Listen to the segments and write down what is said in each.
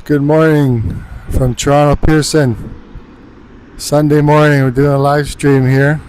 Good morning from Toronto Pearson. Sunday morning, we're doing a live stream here.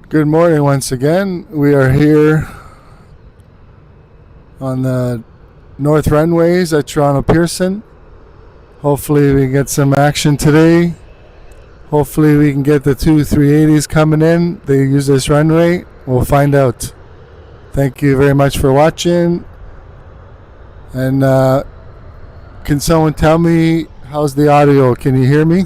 Good morning once again. We are here on the North Runways at Toronto Pearson. Hopefully we can get some action today. Hopefully we can get the two 380s coming in. They use this runway. We'll find out. Thank you very much for watching. And can someone tell me how's the audio? Can you hear me?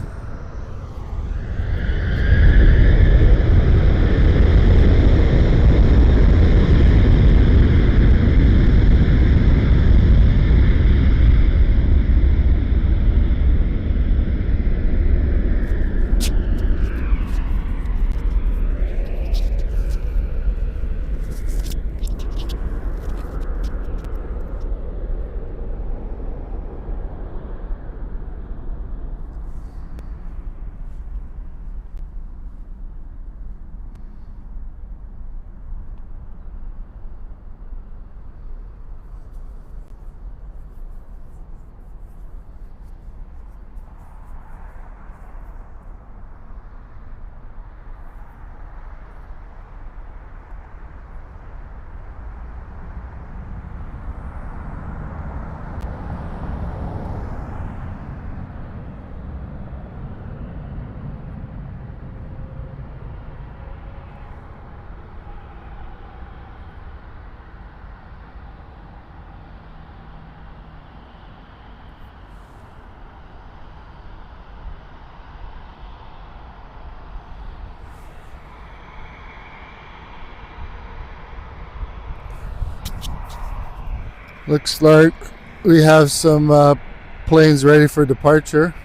Looks like we have some planes ready for departure.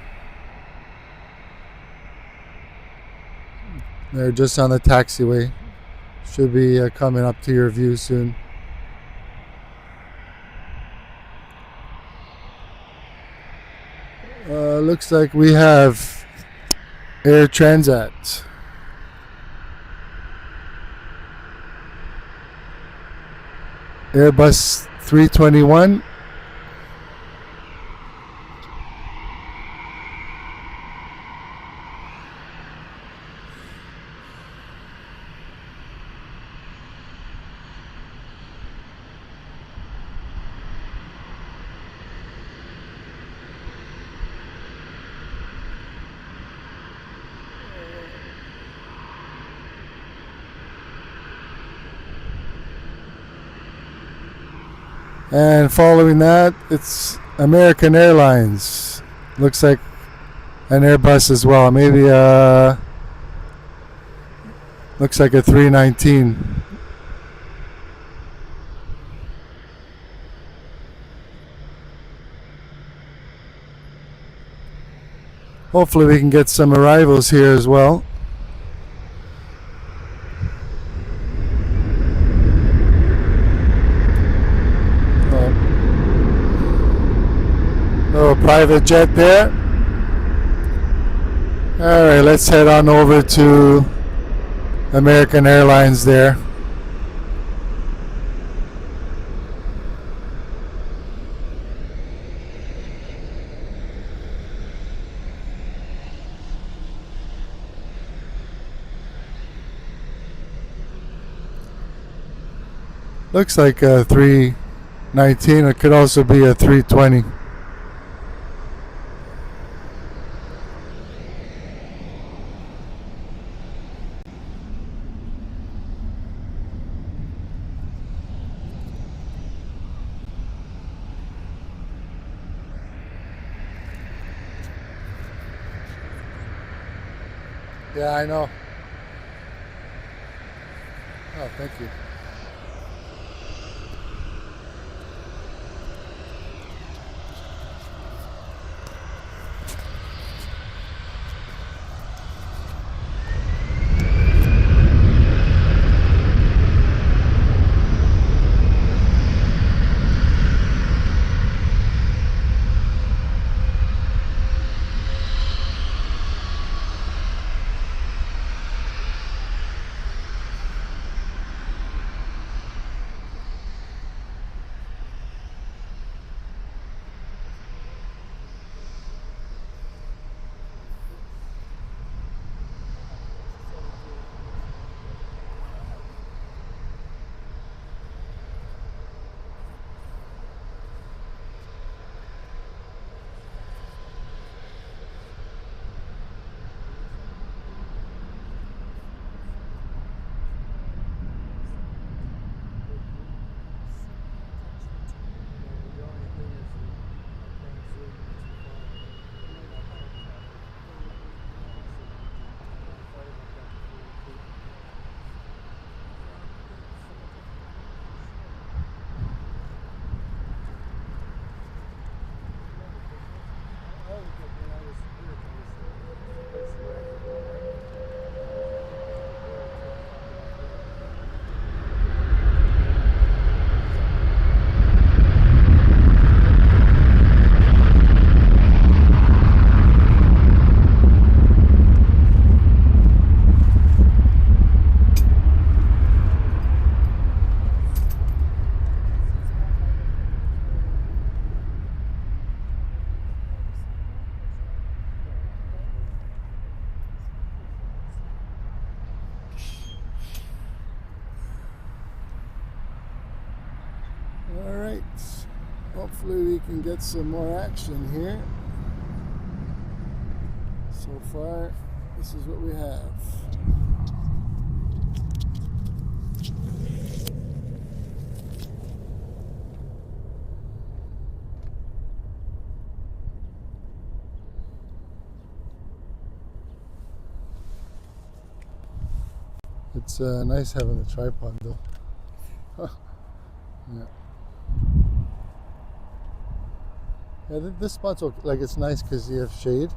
They're just on the taxiway. Should be coming up to your view soon. Looks like we have Air Transat. Airbus 321. And following that, it's American Airlines. Looks like an Airbus as well. Maybe looks like a 319. Hopefully we can get some arrivals here as well. Private jet there. Alright, let's head on over to American Airlines there. Looks like a 319. It could also be a 320. Yeah, I know. Oh, thank you. All right. Hopefully we can get some more action here. So far, this is what we have. It's nice having the tripod though. Yeah. Yeah, this spot's okay. Like, it's nice because you have shade,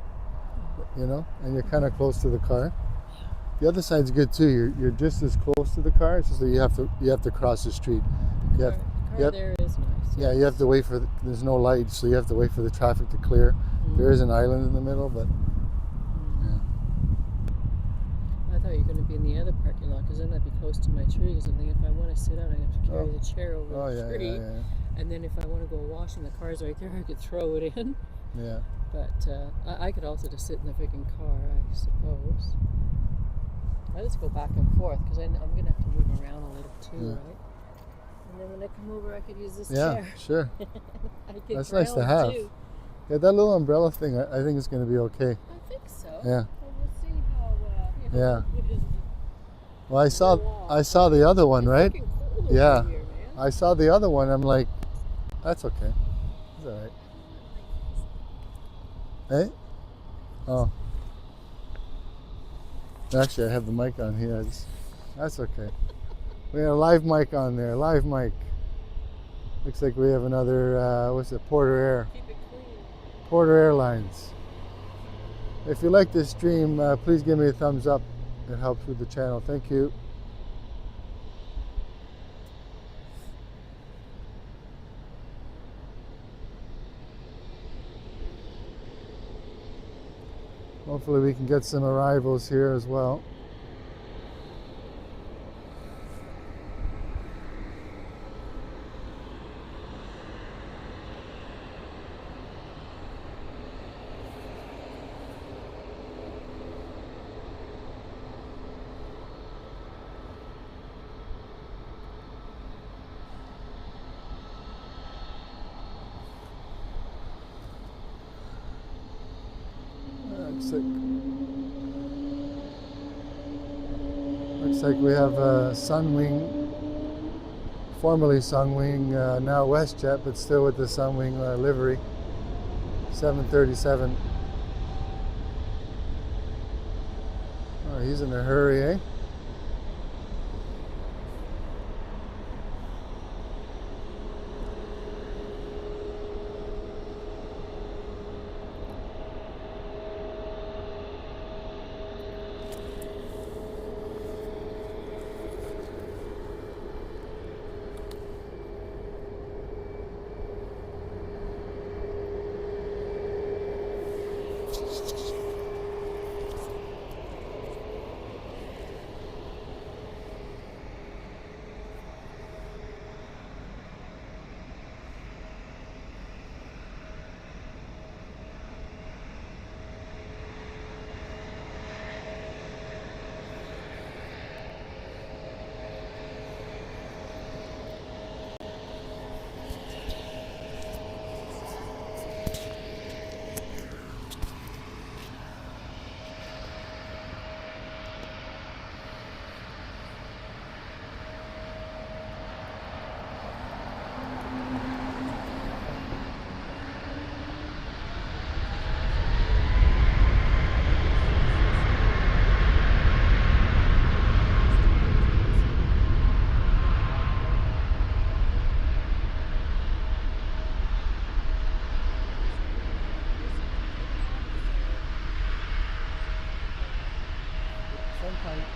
you know, and you're kind of close to the car. The other side's good too. You're just as close to the car. It's just that you have to cross the street. The car there is nice. Yeah, you have to wait for. There's no light, so you have to wait for the traffic to clear. There is an island in the middle, but yeah. I thought you were going to be in the other parking lot because then I'd be close to my tree. Because I'm thinking if I want to sit out, I have to carry the chair over the tree. Yeah. And then if I want to go wash and the car's right there, I could throw it in. Yeah. But I could also just sit in the freaking car, I suppose. I just go back and forth because I'm going to have to move around a little too, right? And then when I come over, I could use this chair. Yeah, sure. That's nice to have. Too. Yeah, that little umbrella thing, I think it's going to be okay. I think so. Yeah. Well, we'll see how. Well, I saw the other one, right? Cold Yeah. over here, man. I saw the other one. I'm like, that's okay. It's all right. Hey? Oh. Actually, I have the mic on here. That's okay. We got a live mic on there. Live mic. Looks like we have another, what's it? Porter Air. Keep it clean. Porter Airlines. If you like this stream, please give me a thumbs up. It helps with the channel. Thank you. Hopefully we can get some arrivals here as well. Looks like we have Sunwing, formerly Sunwing, now WestJet, but still with the Sunwing livery, 737. Oh, he's in a hurry, eh?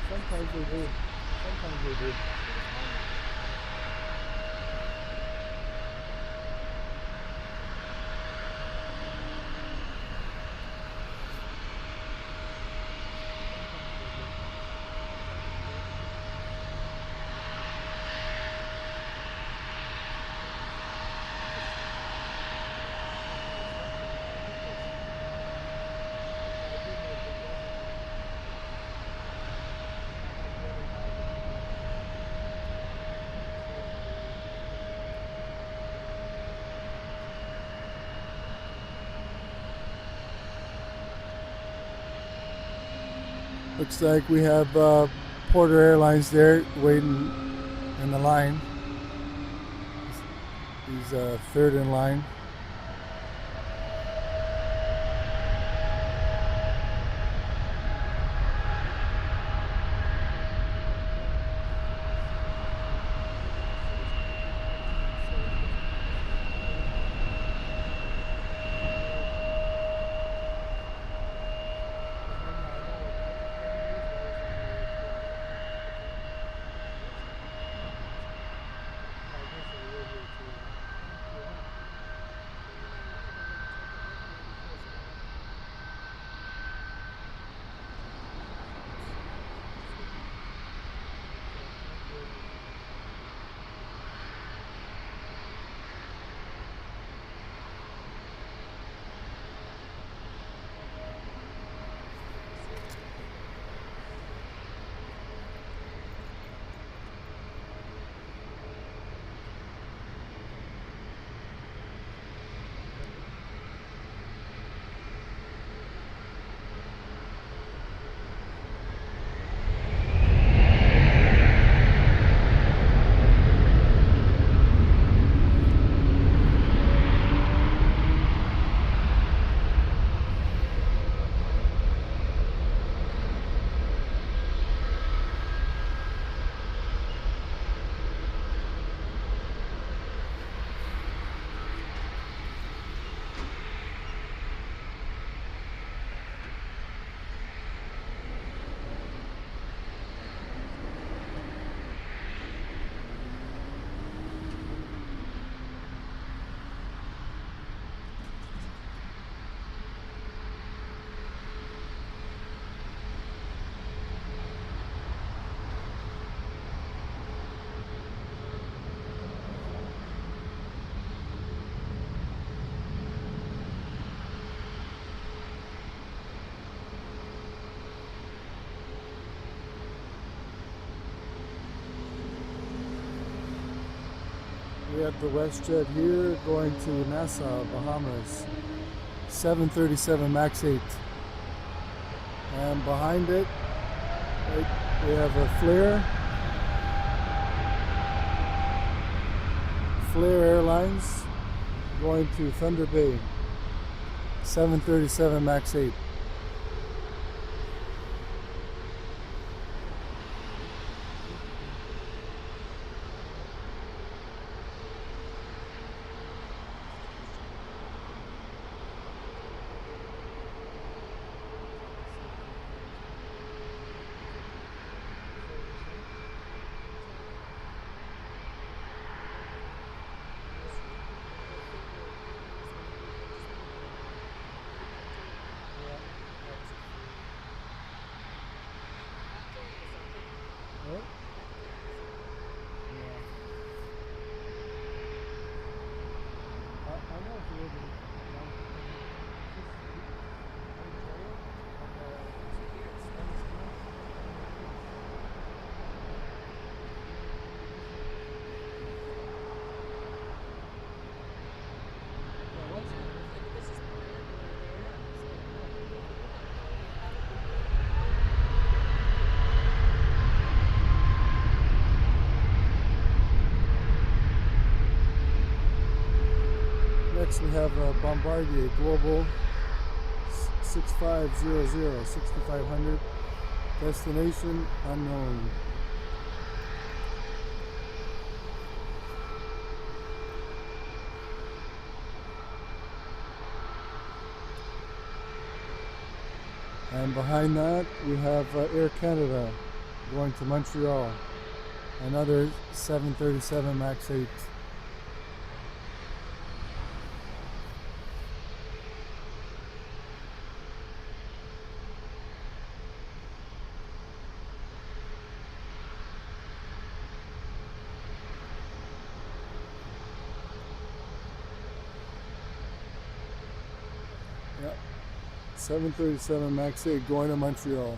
Sometimes they do. Sometimes they do. Looks like we have Porter Airlines there waiting in the line. He's third in line. We have the WestJet here going to Nassau, Bahamas. 737 MAX 8. And behind it, we have a Flair Airlines going to Thunder Bay. 737 MAX 8. What? Yeah. I know if you live in Next we have a Bombardier Global 6500, 6500, destination unknown. And behind that we have Air Canada going to Montreal. Another 737 MAX 8. Yep. 737 MAX 8 going to Montreal.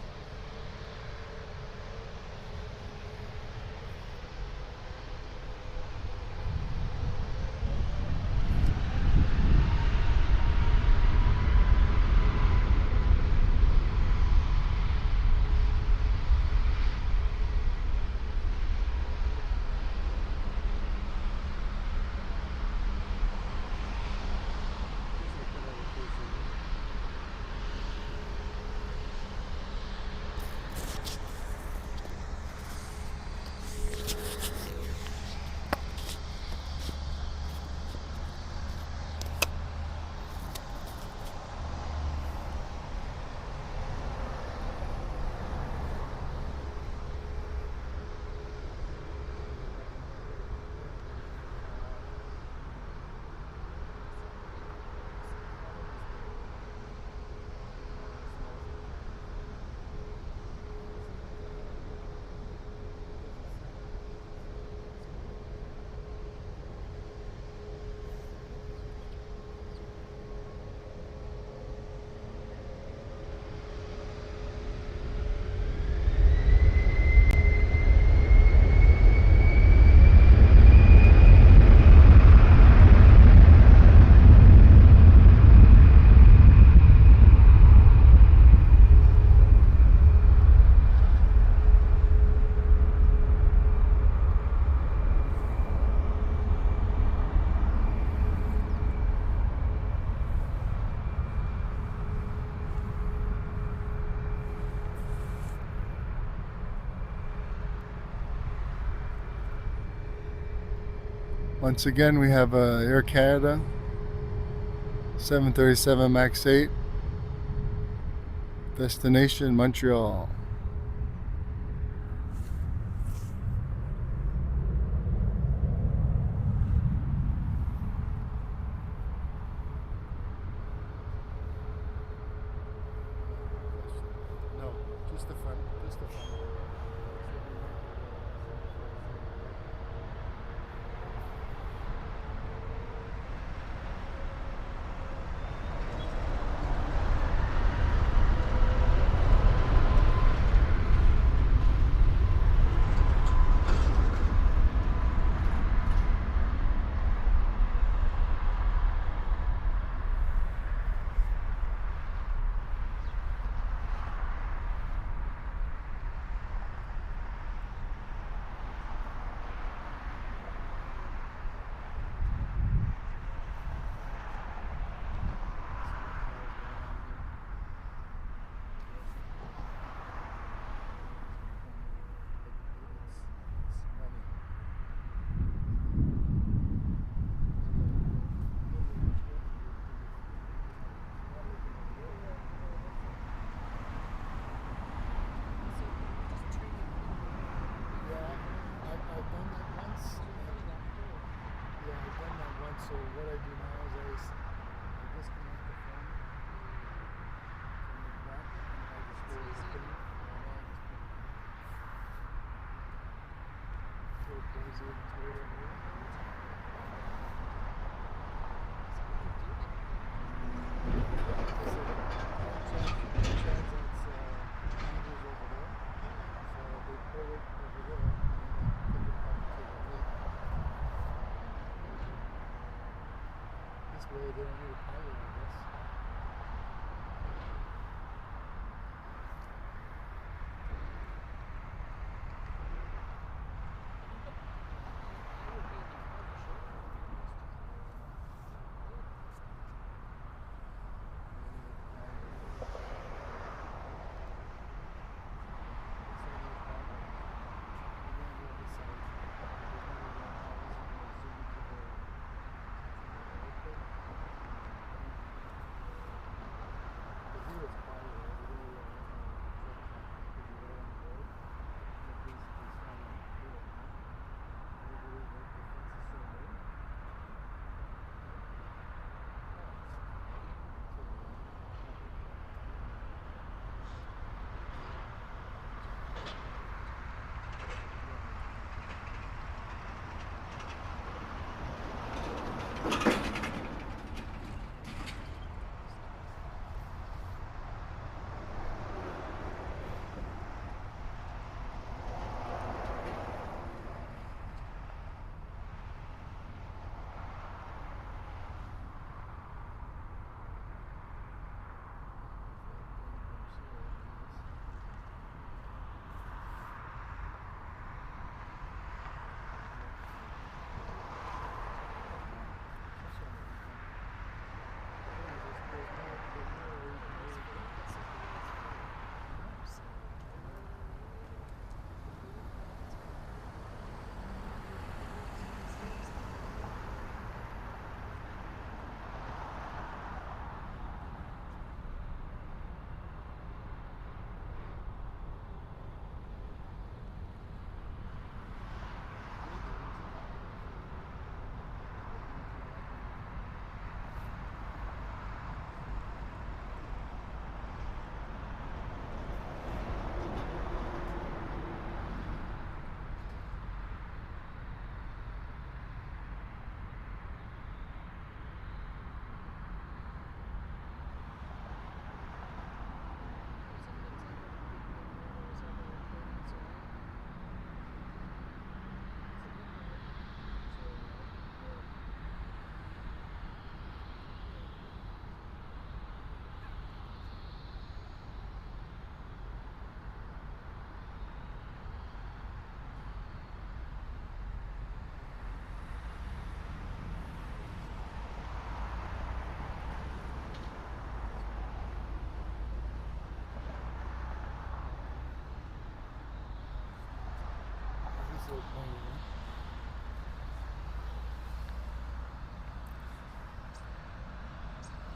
Once again, we have Air Canada 737 MAX 8, destination Montreal. No, just the front, just the front. So what I do now is I disconnect the phone from the back and I just hold the thing so it goes into it over here. Transits angles over there. So they pull it over there and then they take it out to the plate. This way they don't need a pilot, I guess.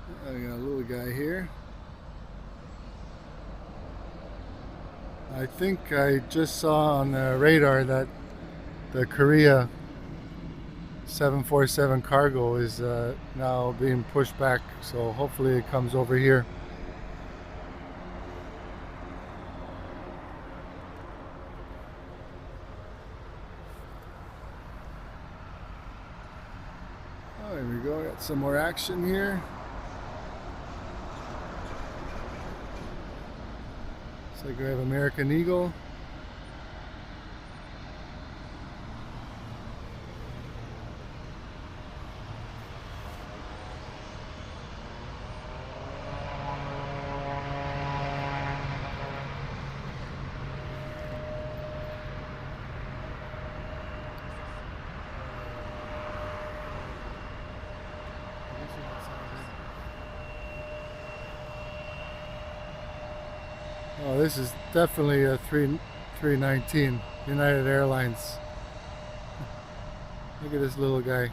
I got a little guy here. I think I just saw on the radar that the Korea 747 cargo is now being pushed back, so hopefully it comes over here. Oh, there we go. Got some more action here. Looks like we have American Eagle. Oh, this is definitely a 319 United Airlines. Look at this little guy.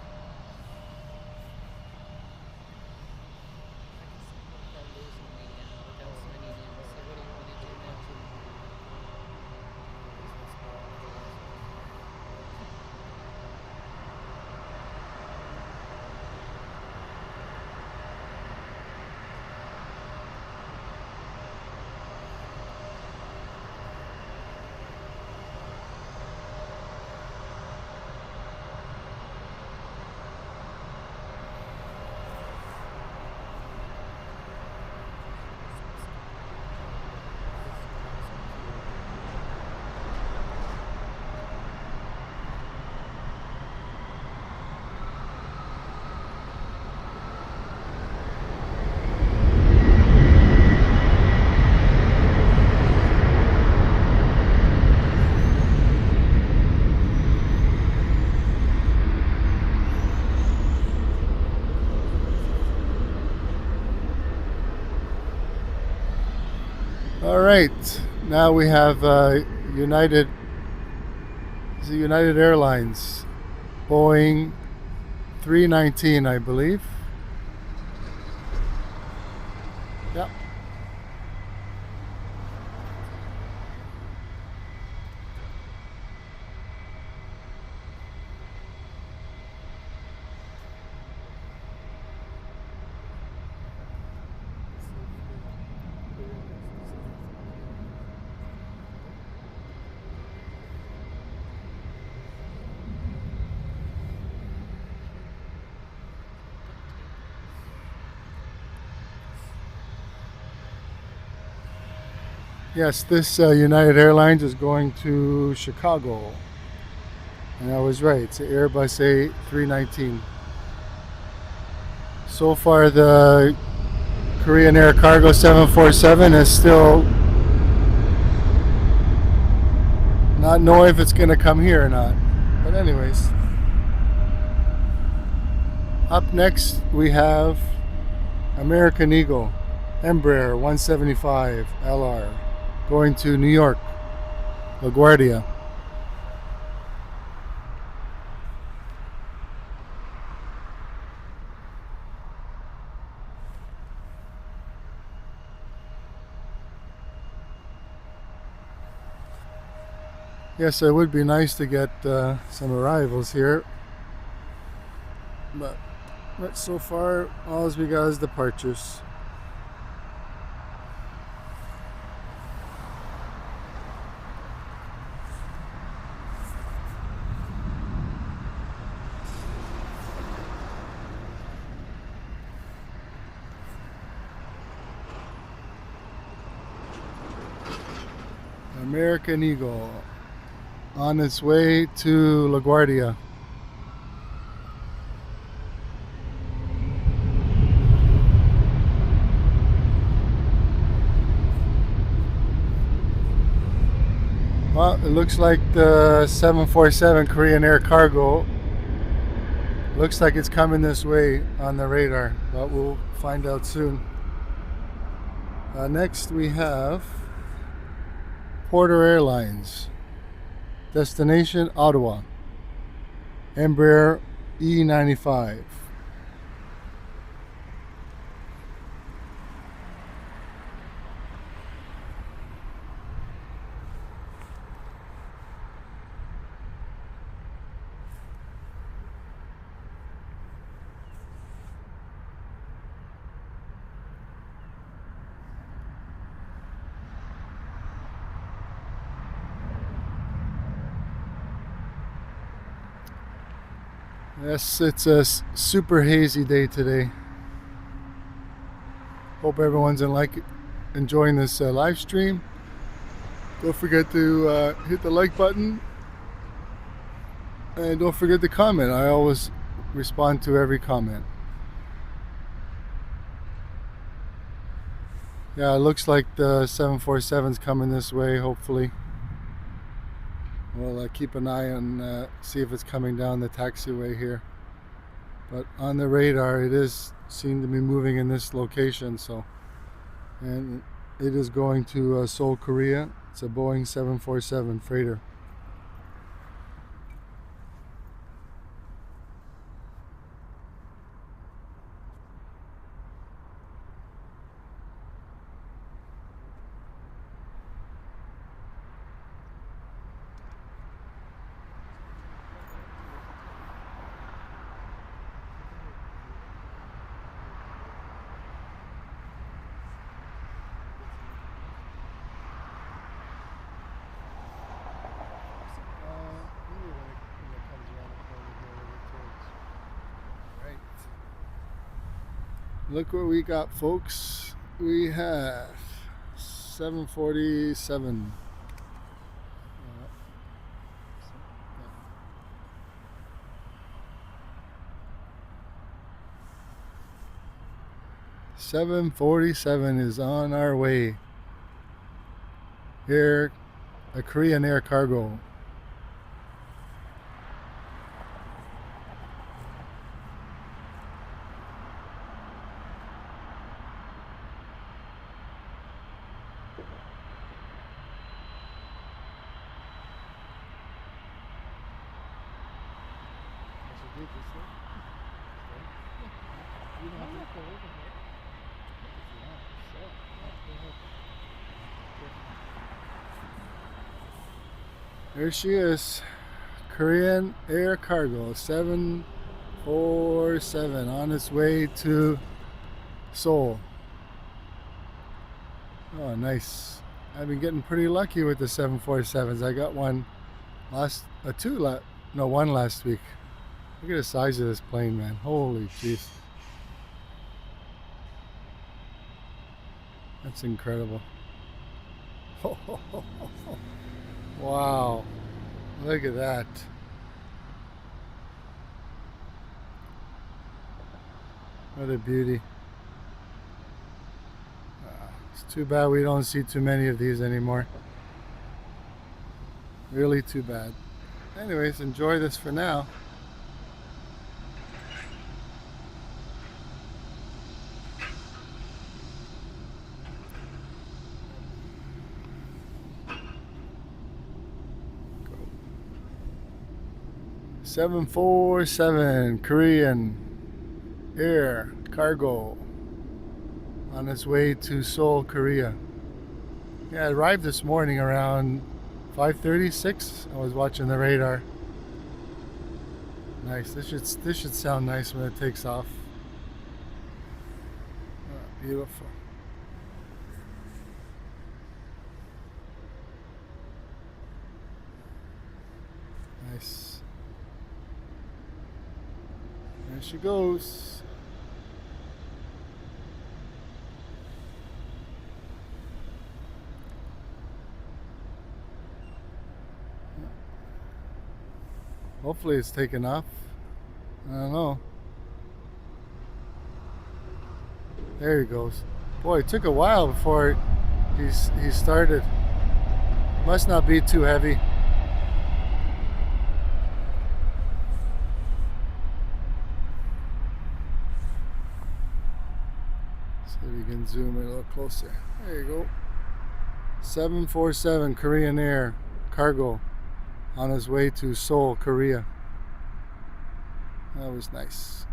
All right, now we have United. It's a United Airlines, Boeing 319, I believe. Yep. Yes, this United Airlines is going to Chicago. And I was right, it's an Airbus A319. So far, the Korean Air Cargo 747 is still not know if it's going to come here or not. But anyways, up next we have American Eagle Embraer 175 LR going to New York, LaGuardia. Yes, it would be nice to get some arrivals here, but so far all we got is departures. American Eagle on its way to LaGuardia. Well, it looks like the 747 Korean Air Cargo looks like it's coming this way on the radar, but we'll find out soon. Next we have Porter Airlines, destination Ottawa, Embraer E95. Yes, it's a super hazy day today. Hope everyone's enjoying this live stream. Don't forget to hit the like button, and don't forget to comment. I always respond to every comment. Yeah, it looks like the 747's coming this way, hopefully. We'll keep an eye on, see if it's coming down the taxiway here. But on the radar, it is seen to be moving in this location, so. And it is going to Seoul, Korea. It's a Boeing 747 freighter. Look what we got, folks. We have 747. 747 is on our way. Here, a Korean Air cargo. There she is, Korean Air Cargo 747 on its way to Seoul. Oh, nice. I've been getting pretty lucky with the 747s. I got one one last week. Look at the size of this plane, man. Holy jeez. That's incredible. Wow. Look at that. What a beauty. It's too bad we don't see too many of these anymore. Really too bad. Anyways, enjoy this for now. Go. 747 Korean Air Cargo on its way to Seoul, Korea. Yeah, it arrived this morning around 5:36. I was watching the radar. Nice. This should sound nice when it takes off. Oh, beautiful. Nice. There she goes. Hopefully it's taken off. I don't know. There he goes. Boy, it took a while before he started. Must not be too heavy. See if we can zoom in a little closer. There you go. 747 Korean Air Cargo on his way to Seoul, Korea. That was nice.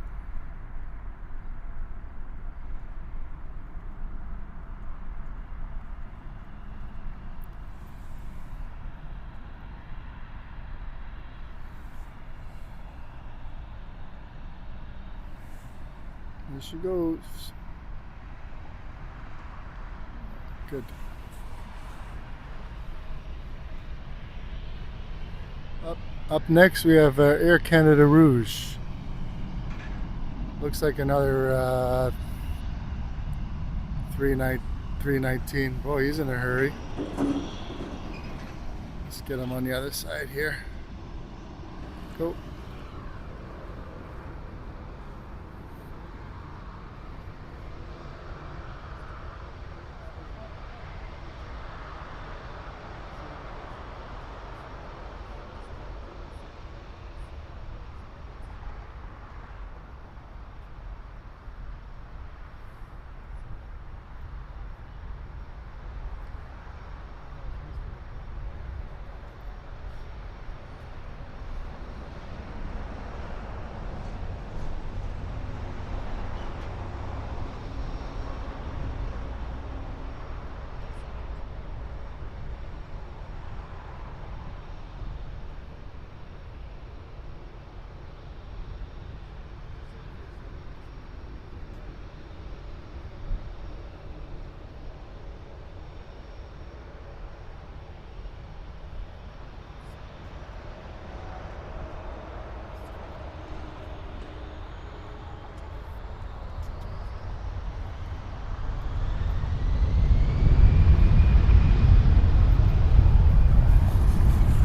There she goes. Good. Up next we have Air Canada Rouge. Looks like another 319. Boy, he's in a hurry. Let's get him on the other side here. Go.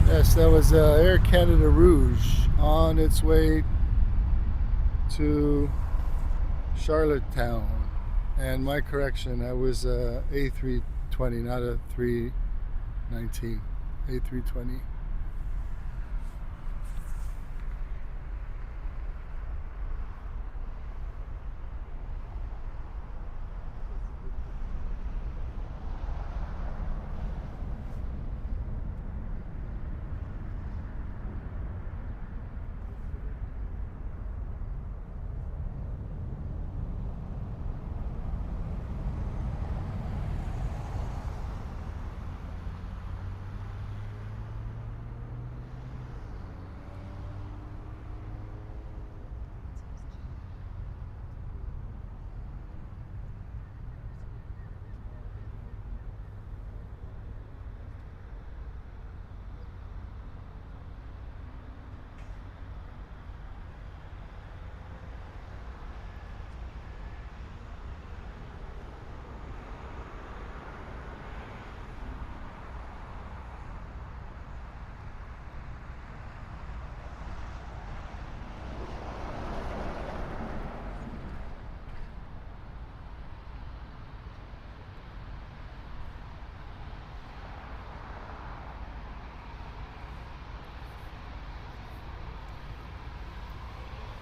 Yes, that was Air Canada Rouge on its way to Charlottetown. And my correction, that was A320, not a 319. A320.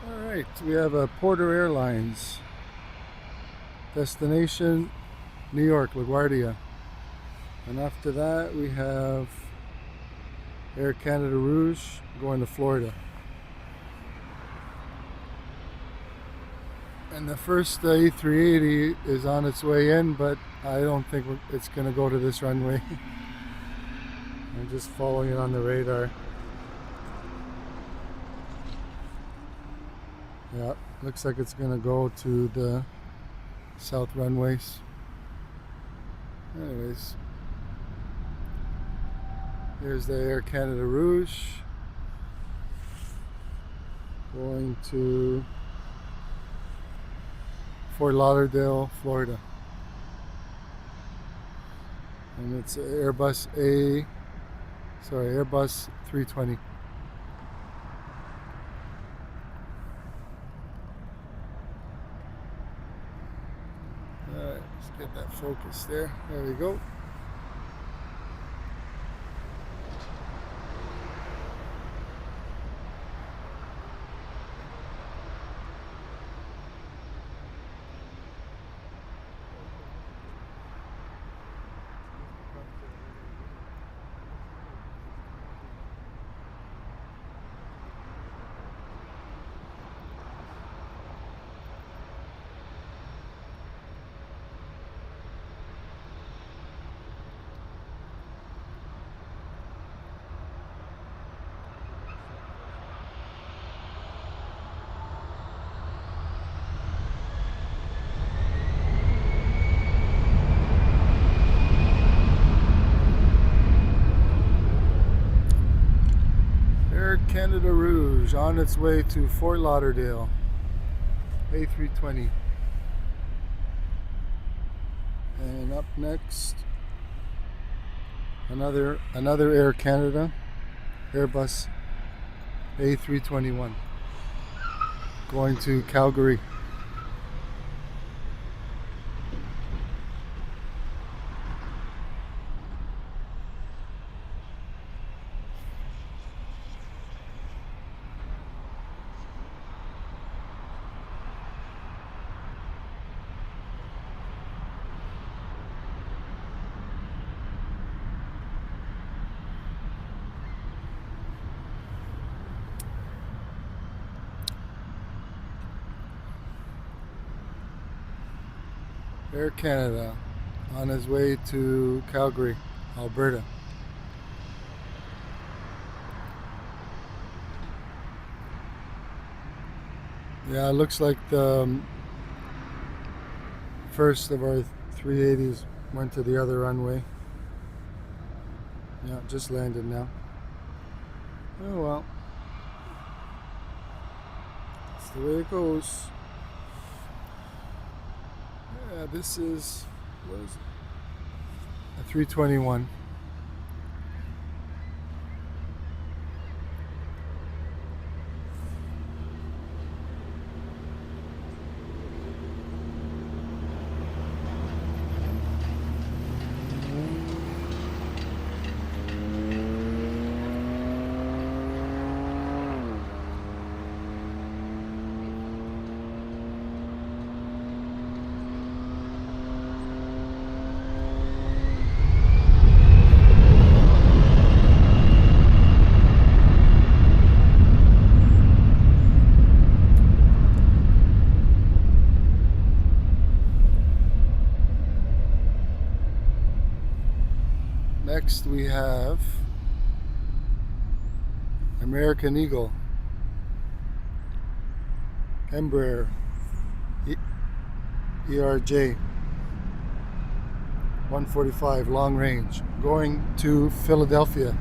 Alright, we have a Porter Airlines. Destination, New York, LaGuardia. And after that, we have Air Canada Rouge going to Florida. And the first A380 is on its way in, but I don't think it's going to go to this runway. I'm just following it on the radar. Yeah, looks like it's going to go to the south runways. Anyways, here's the Air Canada Rouge going to Fort Lauderdale, Florida. And it's Airbus 320. Alright, let's get that focus there. There we go. Canada Rouge on its way to Fort Lauderdale. A320. And up next, another Air Canada Airbus A321 going to Calgary. Air Canada on his way to Calgary, Alberta. Yeah, it looks like the first of our 380s went to the other runway. Yeah, just landed now. Oh well. That's the way it goes. Yeah, this is, what is it? A 321. Next we have American Eagle, Embraer, ERJ 145 long range, going to Philadelphia.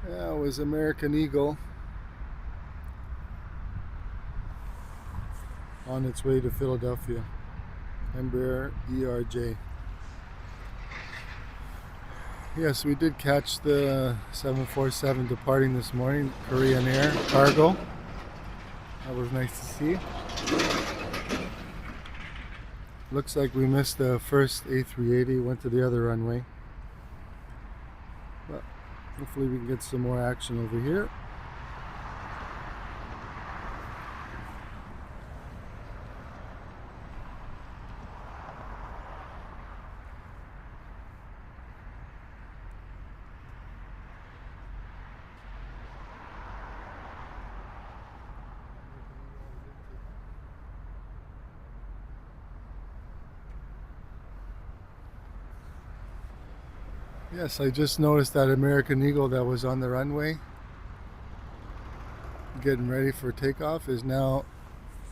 Yeah, it was American Eagle on its way to Philadelphia. Embraer ERJ. Yes, we did catch the 747 departing this morning, Korean Air cargo. That was nice to see. Looks like we missed the first A380, went to the other runway. But hopefully we can get some more action over here. Yes, I just noticed that American Eagle that was on the runway getting ready for takeoff is now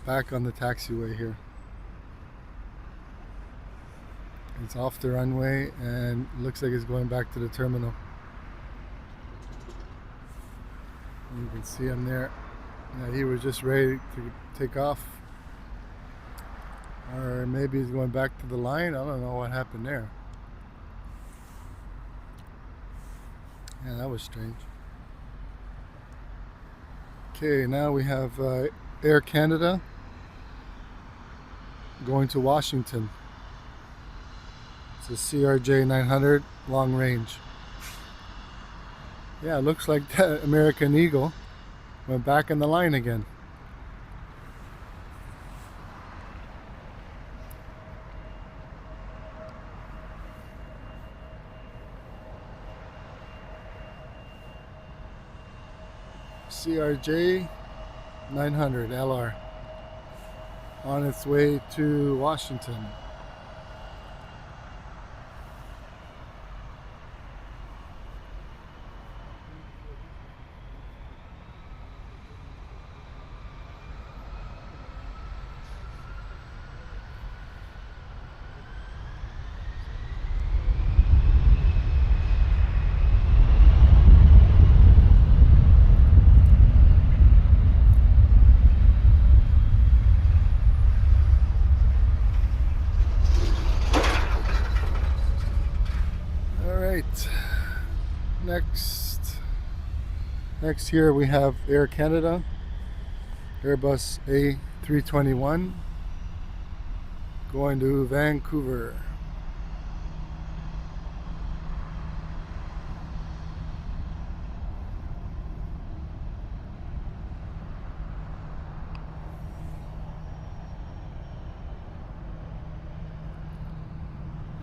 back on the taxiway here. It's off the runway and looks like it's going back to the terminal. You can see him there. Yeah, he was just ready to take off. Or maybe he's going back to the line. I don't know what happened there. Yeah, that was strange. Okay, now we have Air Canada going to Washington. It's a CRJ 900 long range. Yeah, it looks like that American Eagle went back in the line again. CRJ 900 LR on its way to Washington. All right, next here we have Air Canada, Airbus A321 going to Vancouver.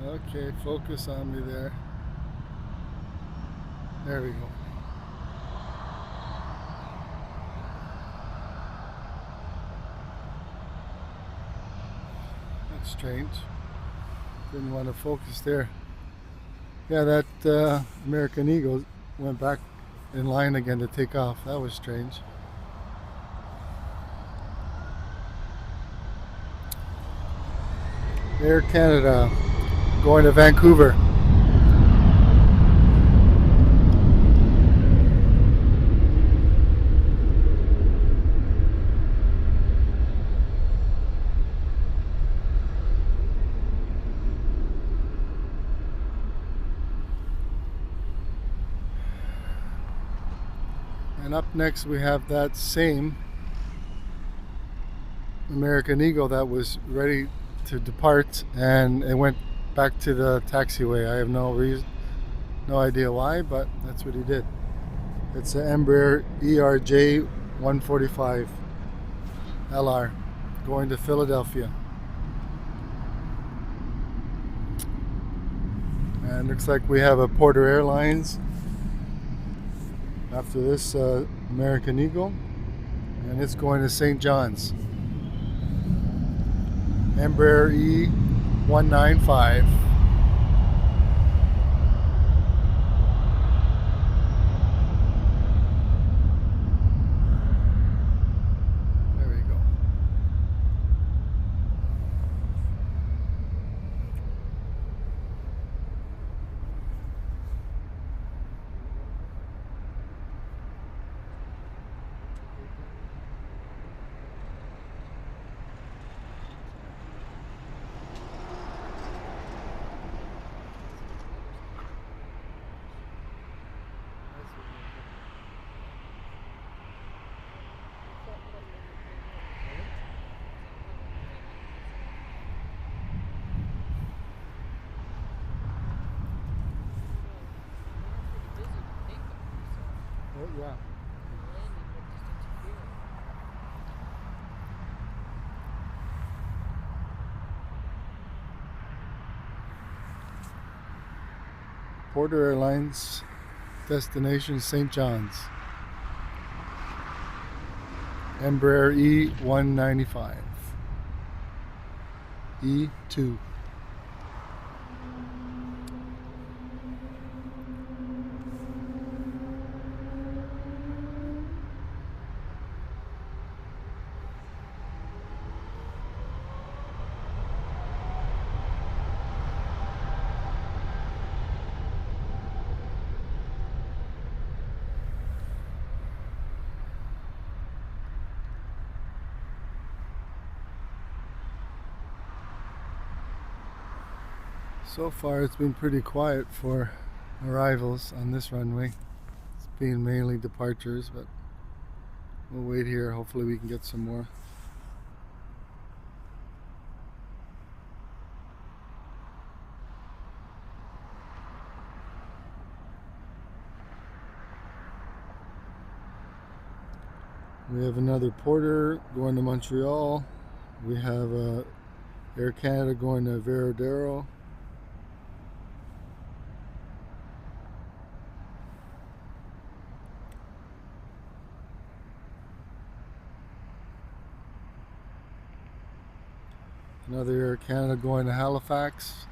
Okay, focus on me there. There we go. That's strange. Didn't want to focus there. Yeah, that American Eagle went back in line again to take off. That was strange. Air Canada going to Vancouver. And up next we have that same American Eagle that was ready to depart, and it went back to the taxiway. I have no idea why, but that's what he did. It's an Embraer ERJ 145 LR going to Philadelphia. And looks like we have a Porter Airlines after this American Eagle, and it's going to St. John's. Embraer E195. There we go. Oh, yeah. Porter Airlines, destination St. John's. Embraer E195. E2. So far it's been pretty quiet for arrivals on this runway. being mainly departures, but we'll wait here. Hopefully we can get some more. We have another Porter going to Montreal. We have Air Canada going to Veradero. Another Air Canada going to Halifax.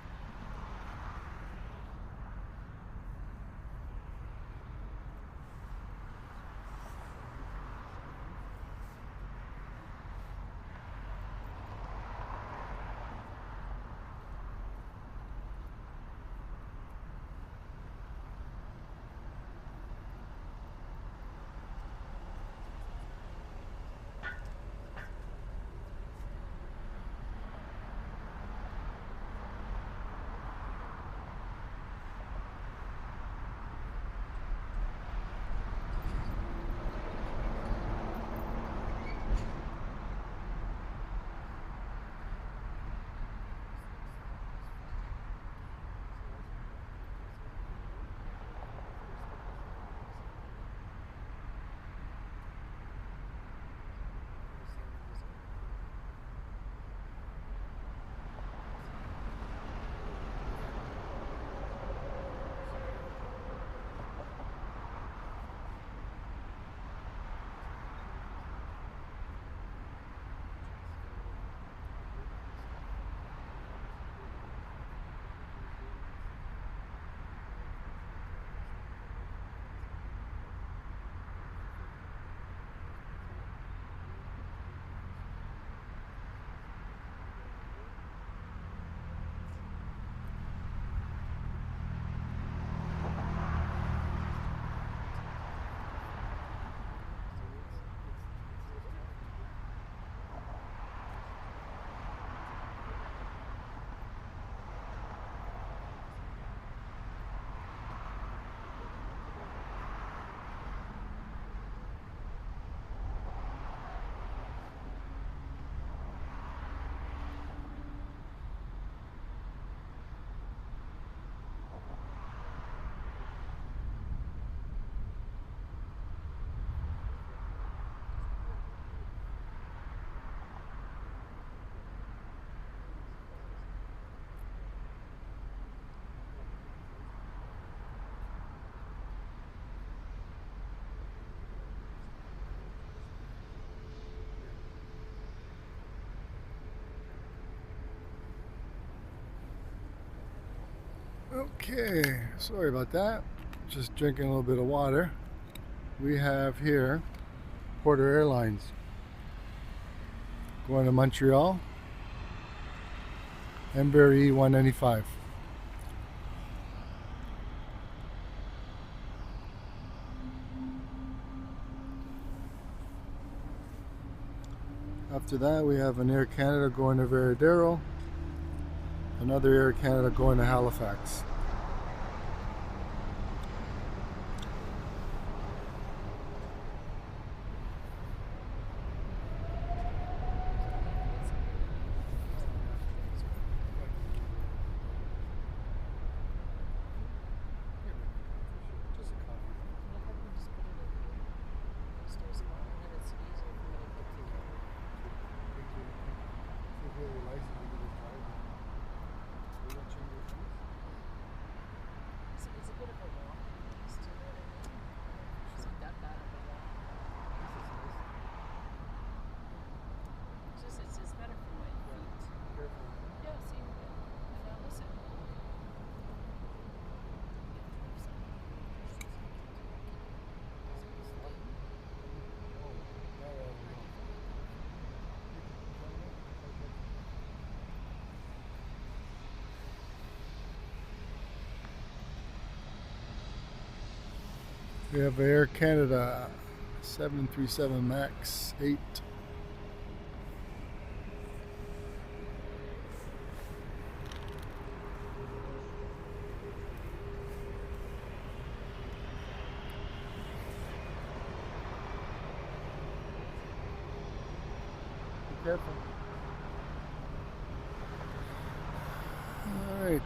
Okay, sorry about that. Just drinking a little bit of water. We have here Porter Airlines going to Montreal, Embraer E195. After that, we have an Air Canada going to Veradero, another Air Canada going to Halifax. We have Air Canada 737 MAX 8. careful. All right.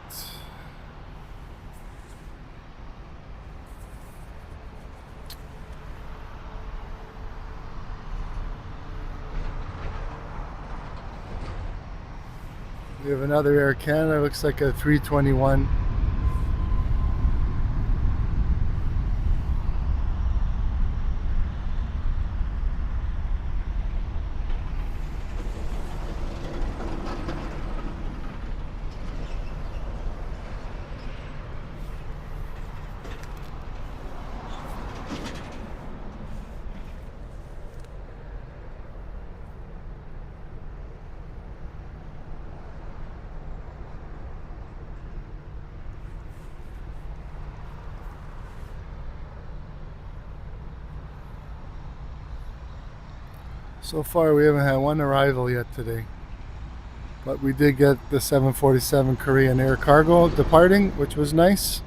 We have another Air Canada, looks like a 321. So far we haven't had one arrival yet today, but we did get the 747 Korean Air Cargo departing, which was nice.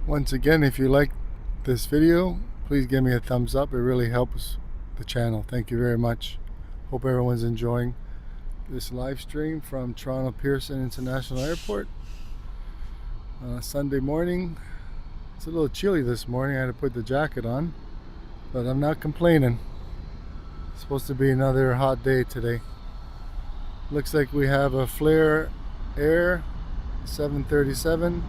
Once again, if you like this video, please give me a thumbs up. It really helps the channel. Thank you very much. Hope everyone's enjoying this live stream from Toronto Pearson International Airport. Sunday morning. It's a little chilly this morning. I had to put the jacket on, but I'm not complaining. It's supposed to be another hot day today. Looks like we have a Flair Air 737.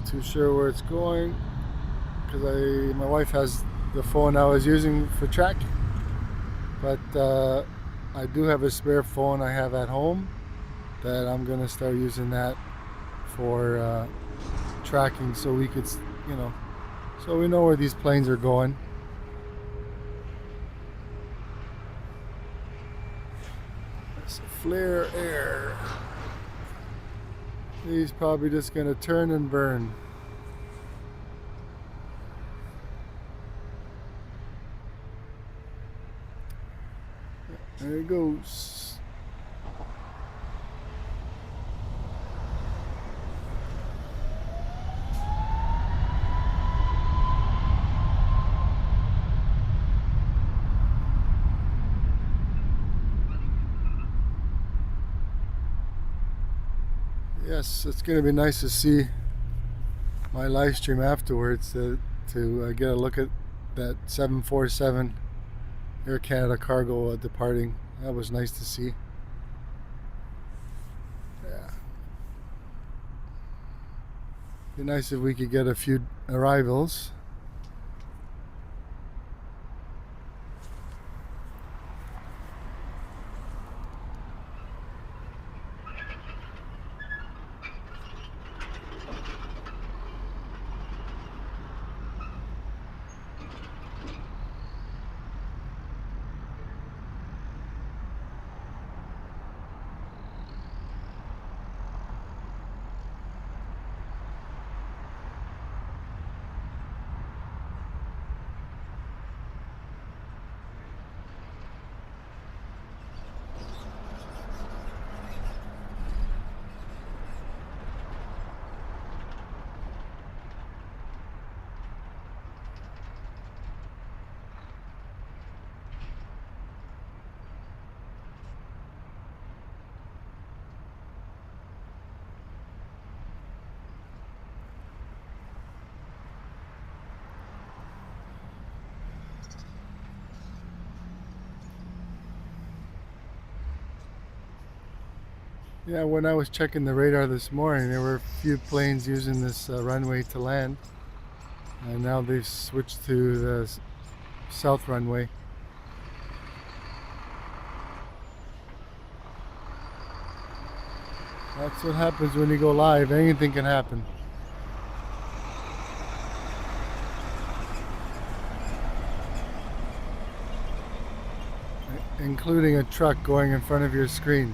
Too sure where it's going because my wife has the phone I was using for tracking, but I do have a spare phone I have at home that I'm gonna start using that for tracking, so we could, so we know where these planes are going. It's a Flair Air. He's probably just going to turn and burn. There he goes. Yes, it's going to be nice to see my live stream afterwards to get a look at that 747 Air Canada cargo departing. That was nice to see. Yeah. Be nice if we could get a few arrivals. Yeah, when I was checking the radar this morning, there were a few planes using this runway to land. And now they've switched to the south runway. That's what happens when you go live. Anything can happen. Including a truck going in front of your screen.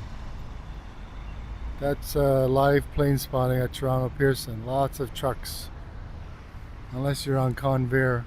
That's live plane spotting at Toronto Pearson. Lots of trucks. Unless you're on Convair.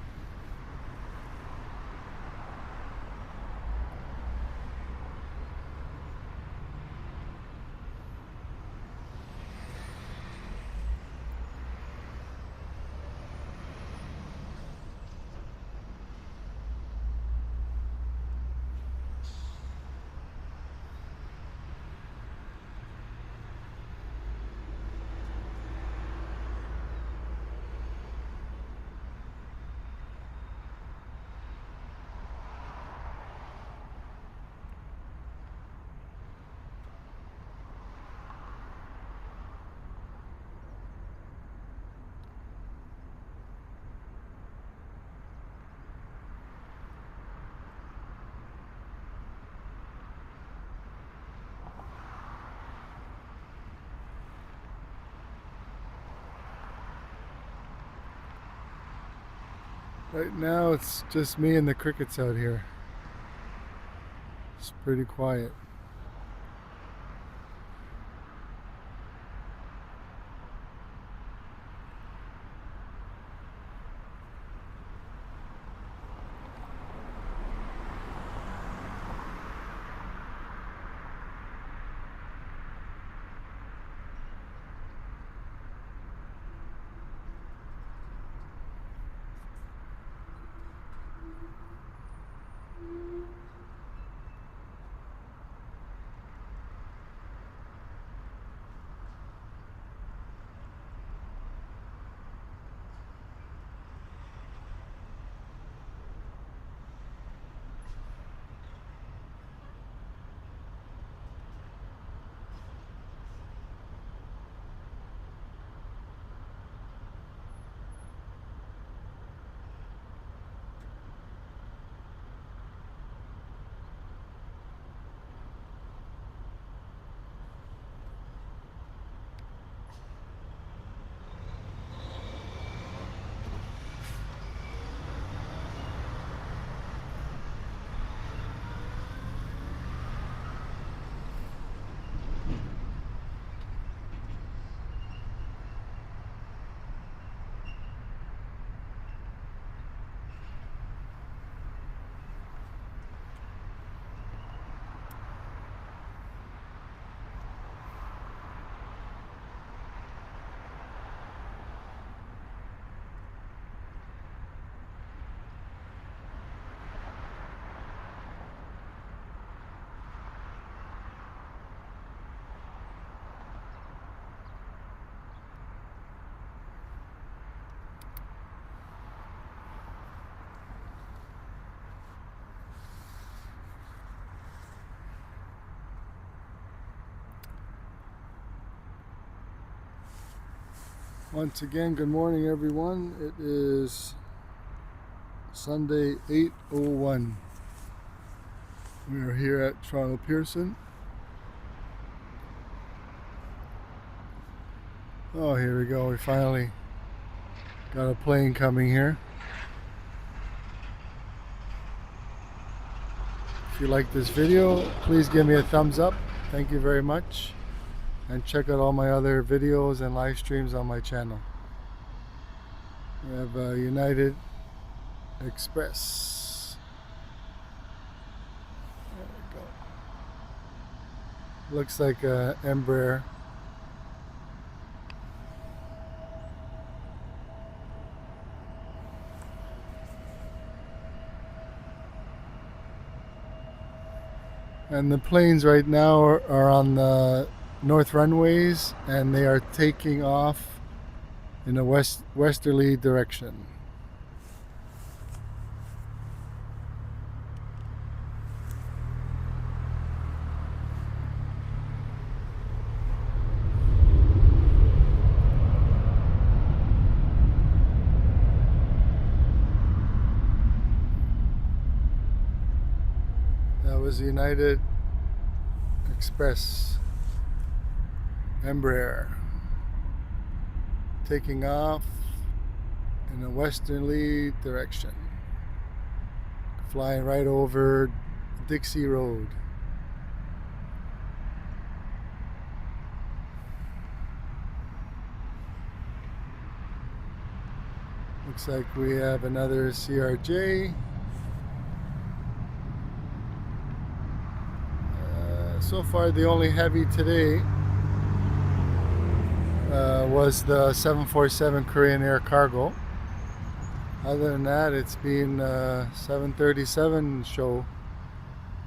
Right now it's just me and the crickets out here. It's pretty quiet. Once again, good morning everyone. It is Sunday 8:01. We are here at Toronto Pearson. Oh, here we go. We finally got a plane coming here. If you like this video, please give me a thumbs up. Thank you very much. And check out all my other videos and live streams on my channel. We have United Express. There we go. Looks like a Embraer. And the planes right now are on the north runways, and they are taking off in a westerly direction. was United Express Embraer taking off in a westerly direction, flying right over Dixie Road. Looks like we have another CRJ. So far the only heavy today was the 747 Korean Air Cargo. Other than that, it's been 737 show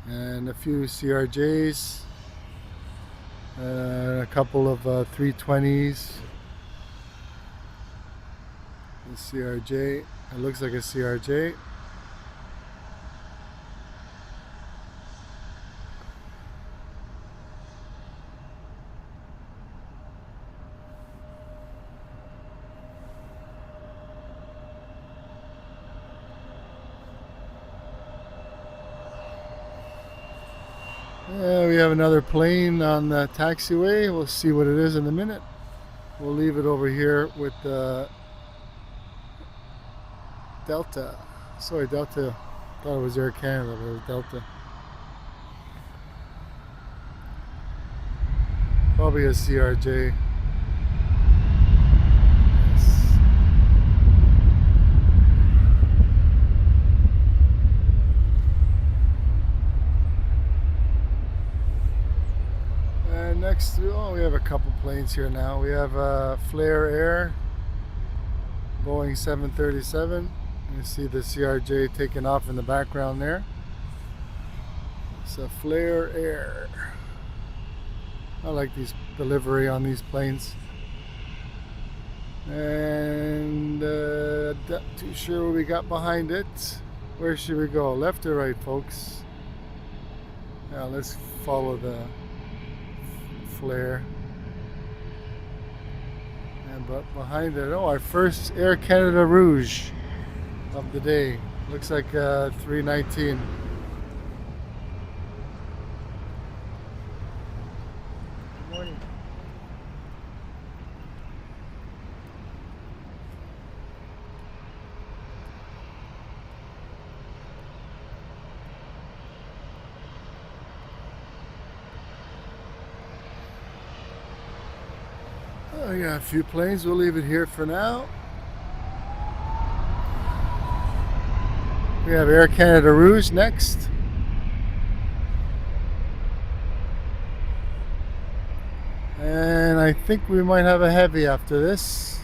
and a few CRJs, a couple of 320s. The CRJ, it looks like a CRJ. Yeah, we have another plane on the taxiway. We'll see what it is in a minute. We'll leave it over here with Delta. Sorry, Delta. Thought it was Air Canada, but it was Delta. Probably a CRJ. Yes. And next, oh, we have a couple planes here now. We have Flair Air, Boeing 737. You see the CRJ taking off in the background there. It's a Flair Air. I like these delivery on these planes. And not too sure what we got behind it. Where should we go? Left or right, folks? Yeah, let's follow the flare. And but behind it, oh, our first Air Canada Rouge of the day. Looks like 319. Good morning. Oh, we got a few planes. We'll leave it here for now. We have Air Canada Rouge next. And I think we might have a heavy after this.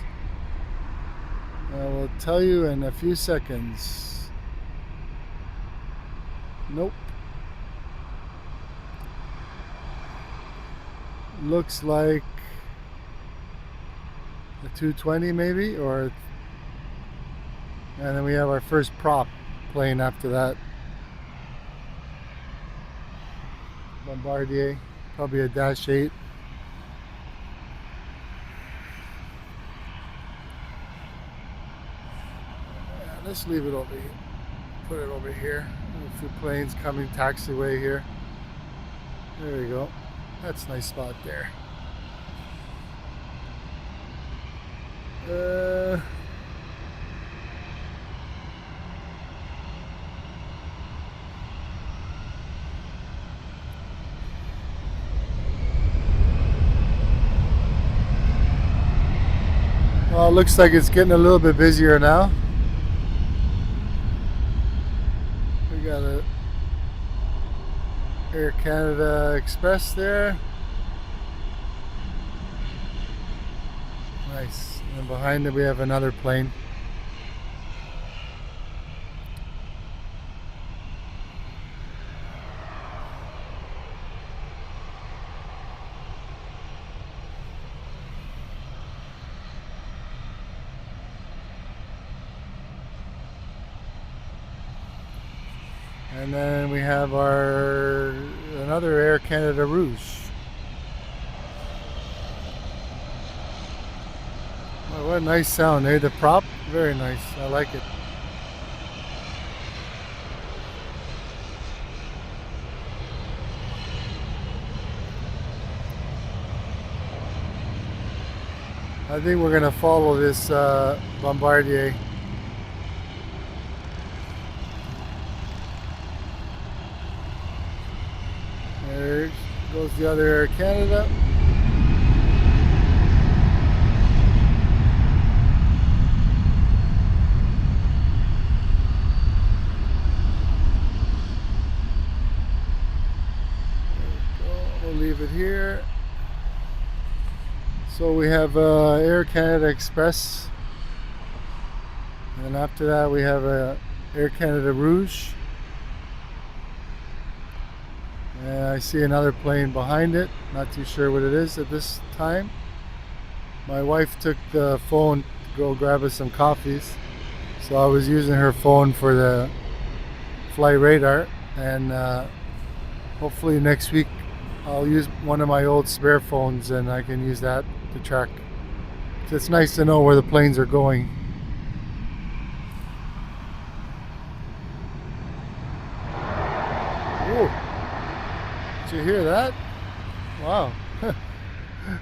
I will tell you in a few seconds. Nope. Looks like a 220 maybe, or, and then we have our first prop plane after that. Bombardier, probably a Dash 8. Yeah, let's leave it over here. Put it over here. A few planes coming taxiway here. There we go. That's a nice spot there. Well, it looks like it's getting a little bit busier now. We got a Air Canada Express there. Nice. And behind it we have another plane. And then we have another Air Canada Rouge. Oh, what a nice sound, eh? The prop, very nice. I like it. I think we're gonna follow this Bombardier. There goes the other Air Canada. We'll leave it here. So we have Air Canada Express, and after that we have Air Canada Rouge. And I see another plane behind it. Not too sure what it is at this time. My wife took the phone to go grab us some coffees, so I was using her phone for the flight radar, and hopefully next week I'll use one of my old spare phones and I can use that to track. It's nice to know where the planes are going. Ooh. Did you hear that? Wow.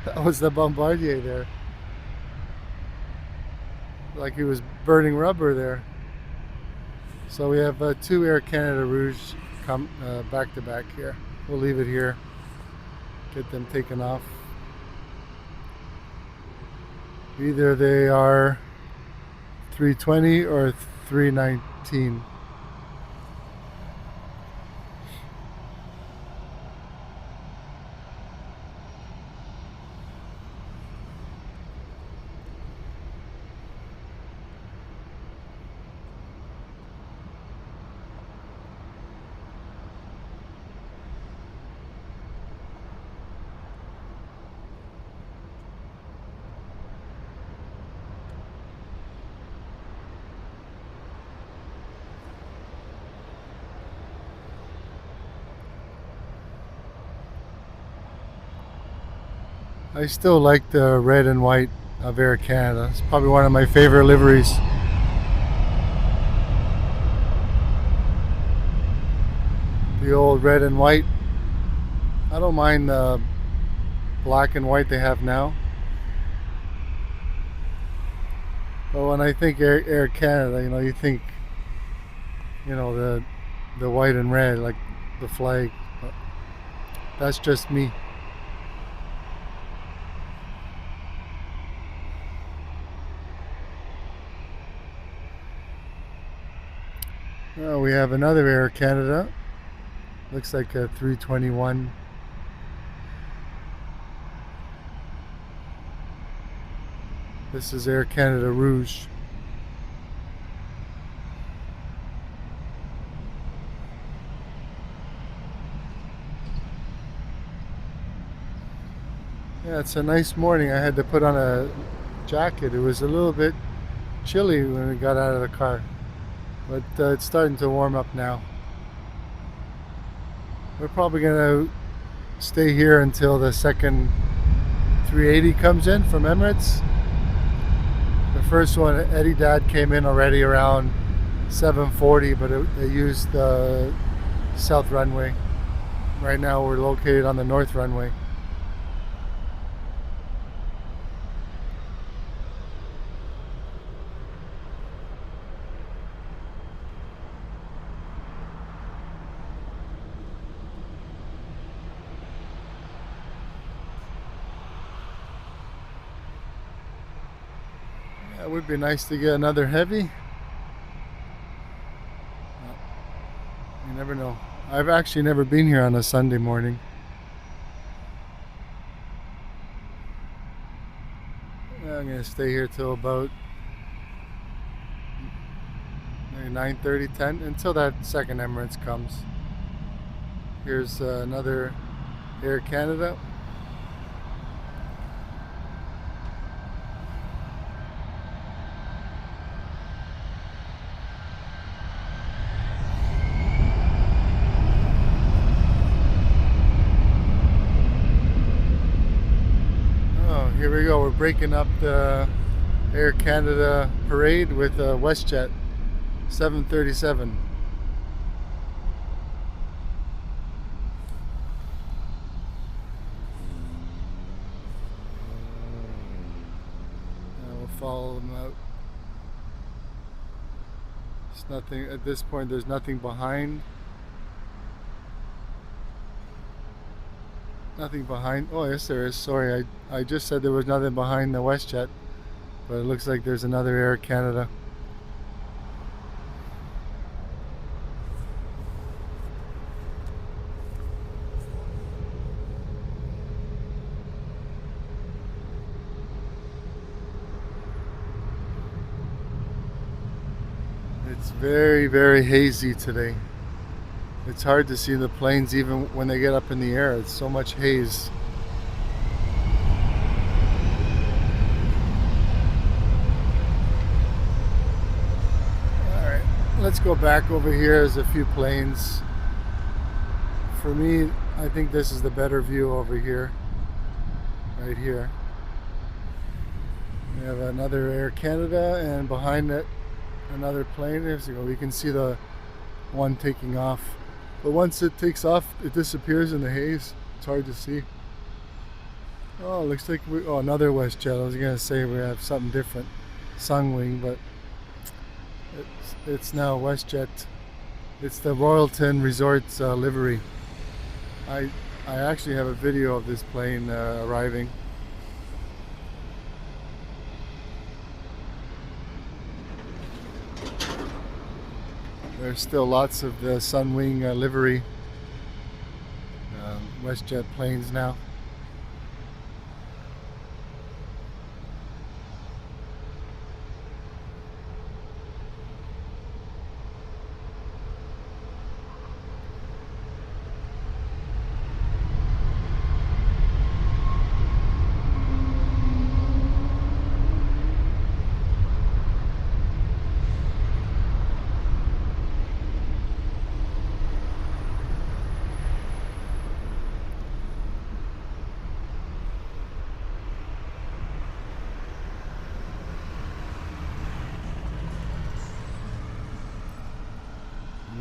That was the Bombardier there. Like he was burning rubber there. So we have two Air Canada Rouge come back to back here. We'll leave it here. Get them taken off. Either they are 320 or 319. I still like the red and white of Air Canada. It's probably one of my favorite liveries. The old red and white. I don't mind the black and white they have now. But when I think Air Canada, you think, the white and red, like the flag. But that's just me. We have another Air Canada. Looks like a 321. This is Air Canada Rouge. Yeah, it's a nice morning. I had to put on a jacket. It was a little bit chilly when we got out of the car. But it's starting to warm up now. We're probably going to stay here until the second 380 comes in from Emirates. The first one, Eddie Dad, came in already around 7:40, but it used the south runway. Right now we're located on the north runway. It would be nice to get another heavy. You never know. I've actually never been here on a Sunday morning. I'm going to stay here till about 9:30, 10, until that second Emirates comes. Here's another Air Canada. Here we go, we're breaking up the Air Canada parade with a WestJet 737. follow them out. It's nothing at this point. There's nothing behind. Nothing behind. Oh yes, there is. Sorry, I just said there was nothing behind the WestJet, but it looks like there's another Air Canada. It's very, very hazy today. It's hard to see the planes even when they get up in the air. It's so much haze. Alright, let's go back over here. There's a few planes. For me, I think this is the better view over here. Right here. We have another Air Canada, and behind it another plane. There we go. We can see the one taking off. But once it takes off, it disappears in the haze. It's hard to see. Oh, looks like another WestJet. I was gonna say we have something different, Sunwing, but it's now WestJet. It's the Royalton Resorts livery. I actually have a video of this plane arriving. There's still lots of the Sunwing livery WestJet planes now.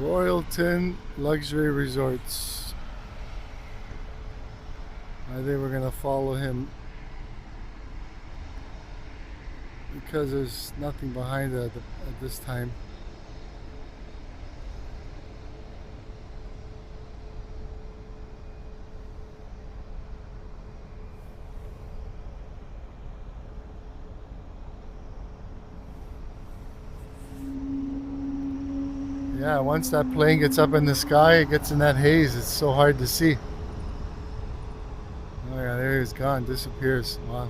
Royalton Luxury Resorts. I think we're gonna follow him because there's nothing behind it at this time. Yeah, once that plane gets up in the sky, it gets in that haze. It's so hard to see. Oh yeah, there he's gone, disappears. Wow.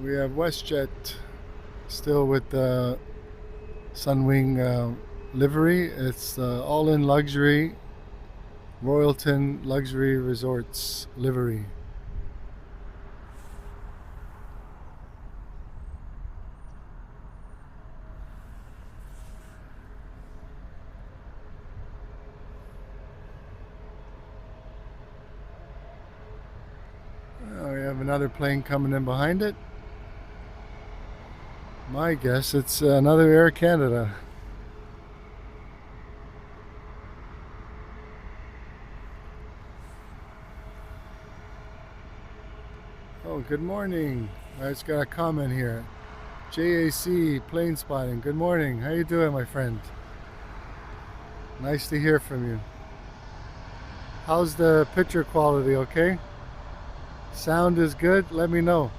We have WestJet still with the Sunwing livery. It's all-in luxury Royalton Luxury Resorts livery. We have another plane coming in behind it. My guess it's another Air Canada. Oh, good morning. I just got a comment here. JAC plane spotting. Good morning. How you doing, my friend? Nice to hear from you. How's the picture quality? Okay? Sound is good? Let me know.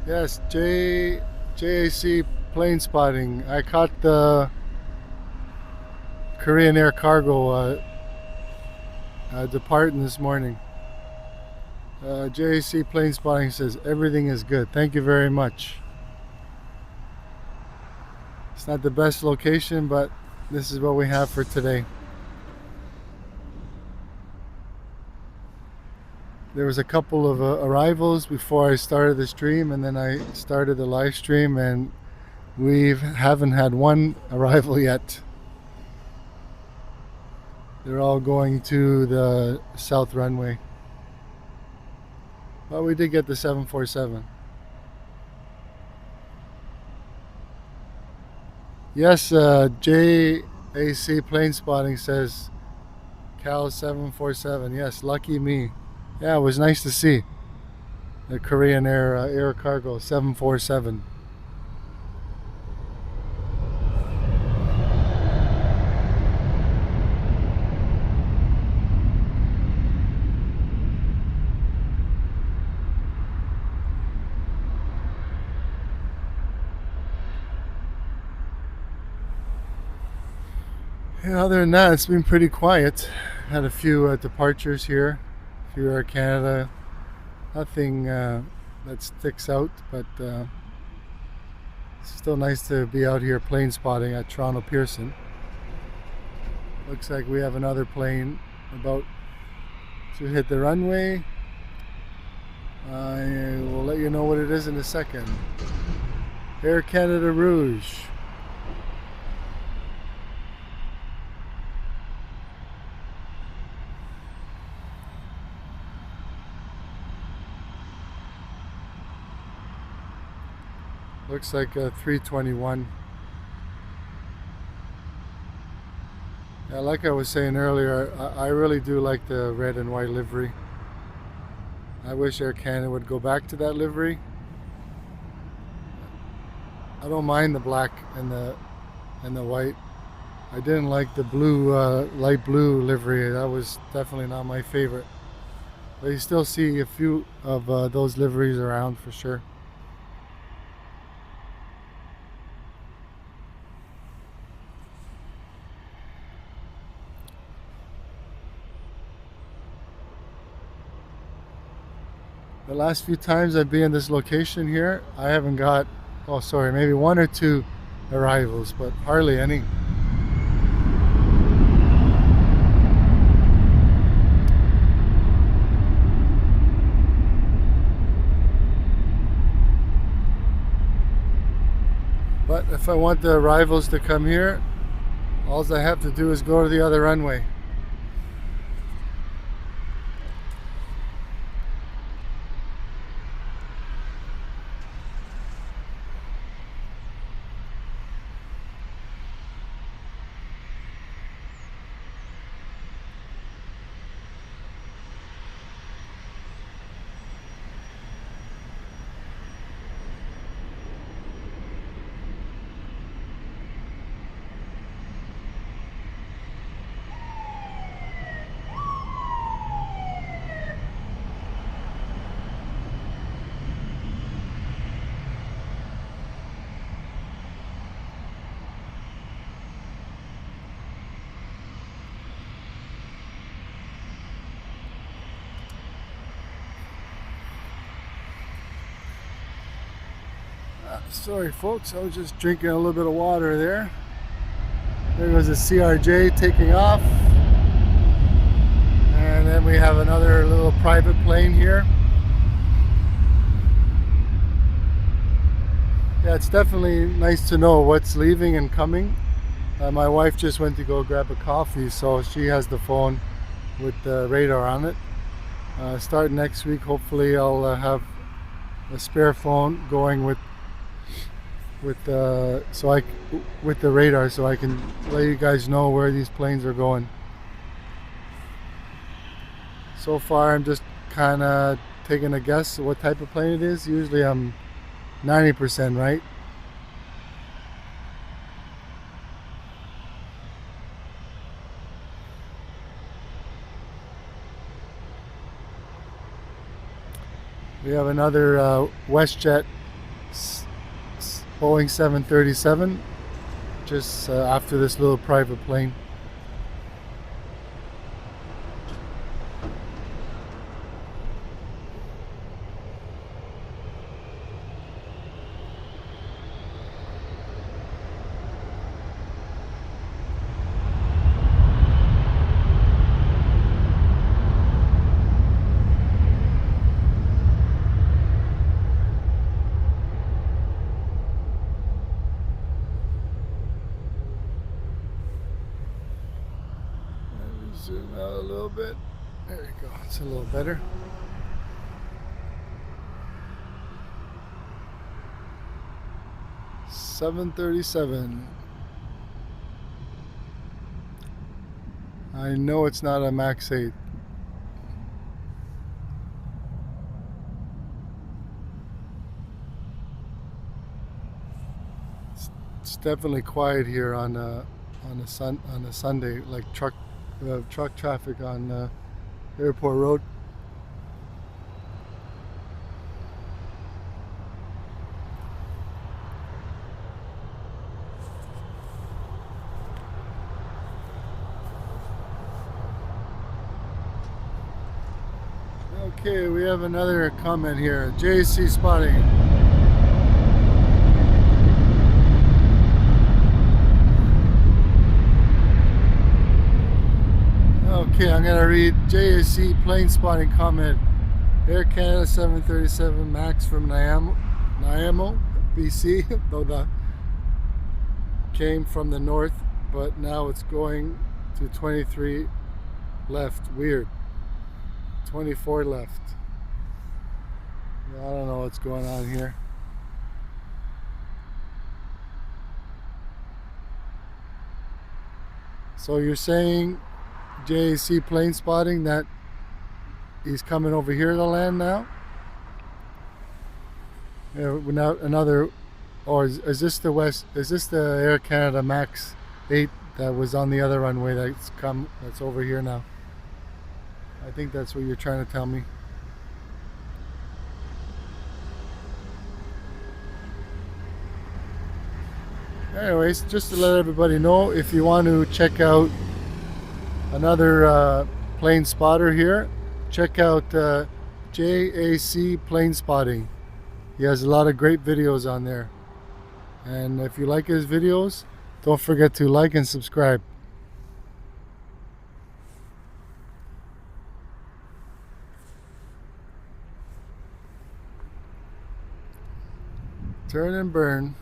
Yes, JAC plane spotting. I caught the Korean Air Cargo departing this morning. JAC plane spotting says everything is good. Thank you very much. It's not the best location, but this is what we have for today. there was a couple of arrivals before I started the stream, and then I started the live stream, and we haven't had one arrival yet. They're all going to the south runway. But we did get the 747. Yes, JAC Plane Spotting says Cal 747. Yes, lucky me. Yeah, it was nice to see the Korean Air Cargo 747. Yeah, other than that, it's been pretty quiet. Had a few departures here, a few Air Canada. Nothing that sticks out, but it's still nice to be out here plane spotting at Toronto Pearson. Looks like we have another plane about to hit the runway. I will let you know what it is in a second. Air Canada Rouge. Looks like a 321. Yeah, like I was saying earlier, I really do like the red and white livery. I wish Air Canada would go back to that livery. I don't mind the black and the white. I didn't like the blue, light blue livery. That was definitely not my favorite. But you still see a few of those liveries around for sure. The last few times I've been in this location here, I haven't got, oh sorry, maybe one or two arrivals, but hardly any. But if I want the arrivals to come here, all I have to do is go to the other runway. Sorry folks, I was just drinking a little bit of water there. There goes the CRJ taking off. And then we have another little private plane here. Yeah, it's definitely nice to know what's leaving and coming. My wife just went to go grab a coffee, so she has the phone with the radar on it. Starting next week, hopefully I'll have a spare phone going with the radar, so I can let you guys know where these planes are going. So far I'm just kind of taking a guess what type of plane it is. Usually I'm 90% right. We have another WestJet Boeing 737 just after this little private plane. Zoom out a little bit. There you go. It's a little better. $737. I know it's not a Max 8. It's definitely quiet here on a Sunday, like truck traffic on Airport Road. Okay, we have another comment here. JC spotting. Okay, I'm gonna read JAC plane spotting comment. Air Canada 737 Max from Nanaimo, BC, though the came from the north, but now it's going to 23 left. Weird. 24 left. I don't know what's going on here. So you're saying JAC plane spotting that he's coming over here to land now? Yeah, now another, or is this the West? Is this the Air Canada Max 8 that was on the other runway that's over here now? I think that's what you're trying to tell me. Anyways, just to let everybody know, if you want to check out another plane spotter here, check out JAC plane spotting. He has a lot of great videos on there, and if you like his videos, don't forget to like and subscribe. Turn and burn.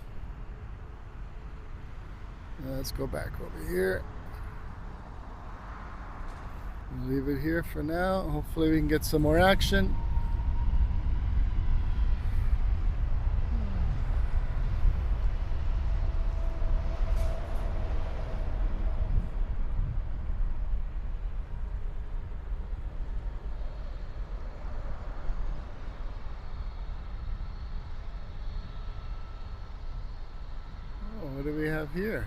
Let's go back over here. Leave it here for now. Hopefully we can get some more action. Oh, what do we have here?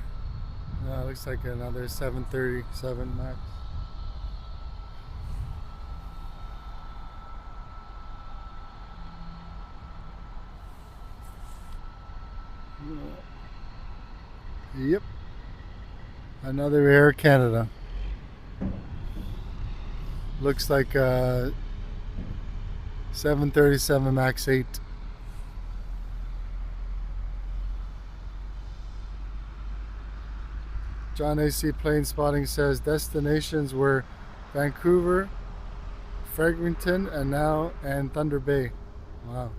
Looks like another 737 Max. Yep. Another Air Canada. Looks like 737 Max 8. John AC Plane Spotting says destinations were Vancouver, Fredericton, and Thunder Bay. Wow.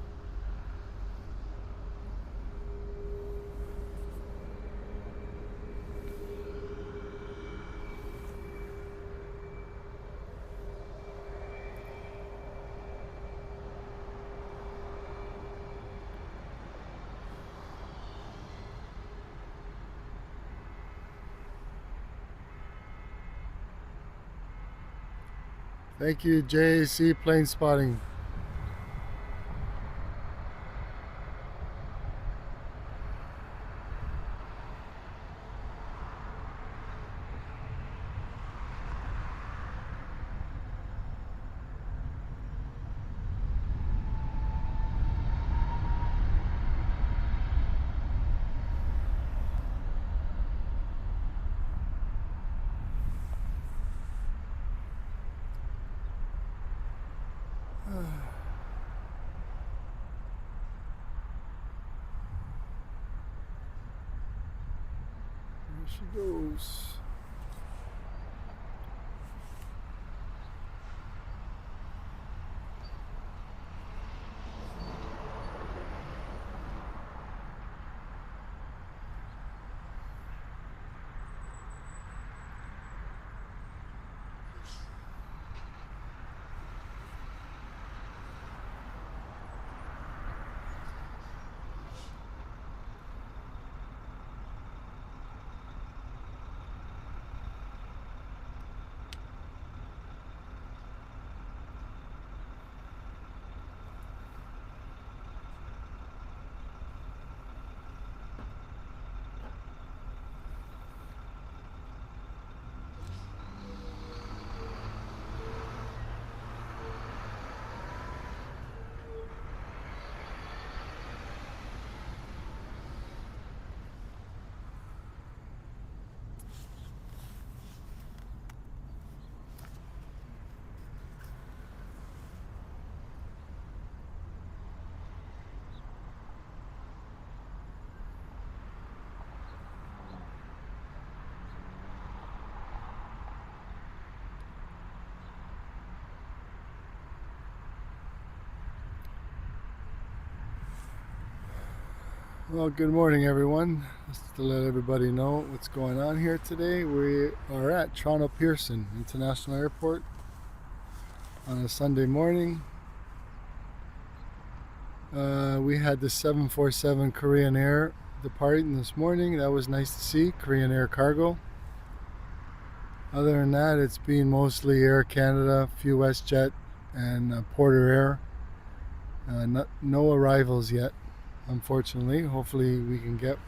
Thank you, JAC Plane Spotting. There she goes. Well, good morning, everyone. Just to let everybody know what's going on here today, we are at Toronto Pearson International Airport on a Sunday morning. We had the 747 Korean Air departing this morning. That was nice to see, Korean Air Cargo. Other than that, it's been mostly Air Canada, few WestJet, and Porter Air. No arrivals yet, unfortunately. Hopefully we can get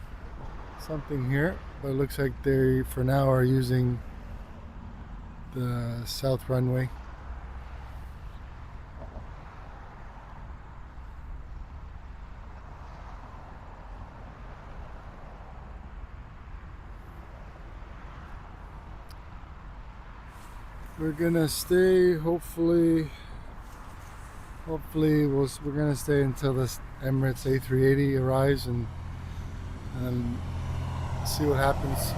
something here, but it looks like they for now are using the south runway. We're gonna stay, hopefully we're gonna stay until this Emirates A380 arrives and see what happens.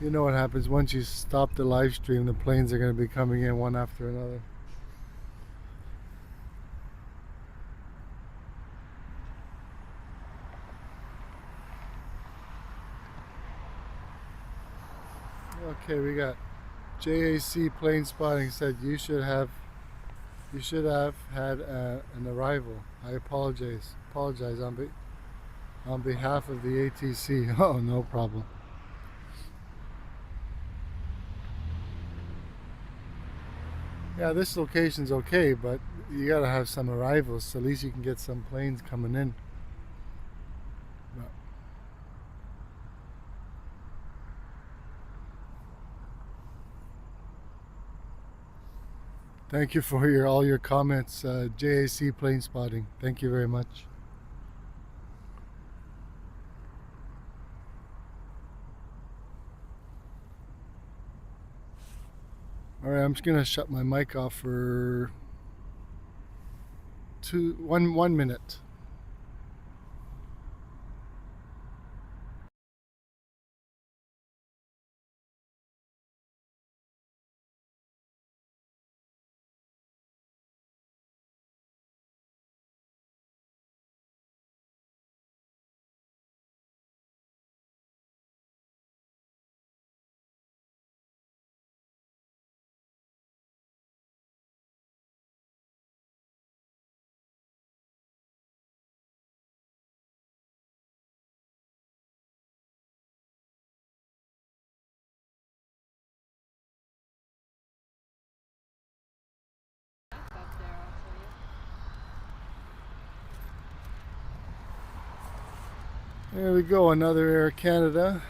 You know what happens once you stop the live stream, the planes are going to be coming in one after another. Okay, we got JAC plane spotting said you should have had an arrival. I apologize on behalf of the ATC. Oh, no problem. Yeah, this location's okay, but you gotta have some arrivals, so at least you can get some planes coming in. But thank you for all your comments, JAC plane spotting. Thank you very much. All right, I'm just gonna shut my mic off for 1 minute. There we go, another Air Canada.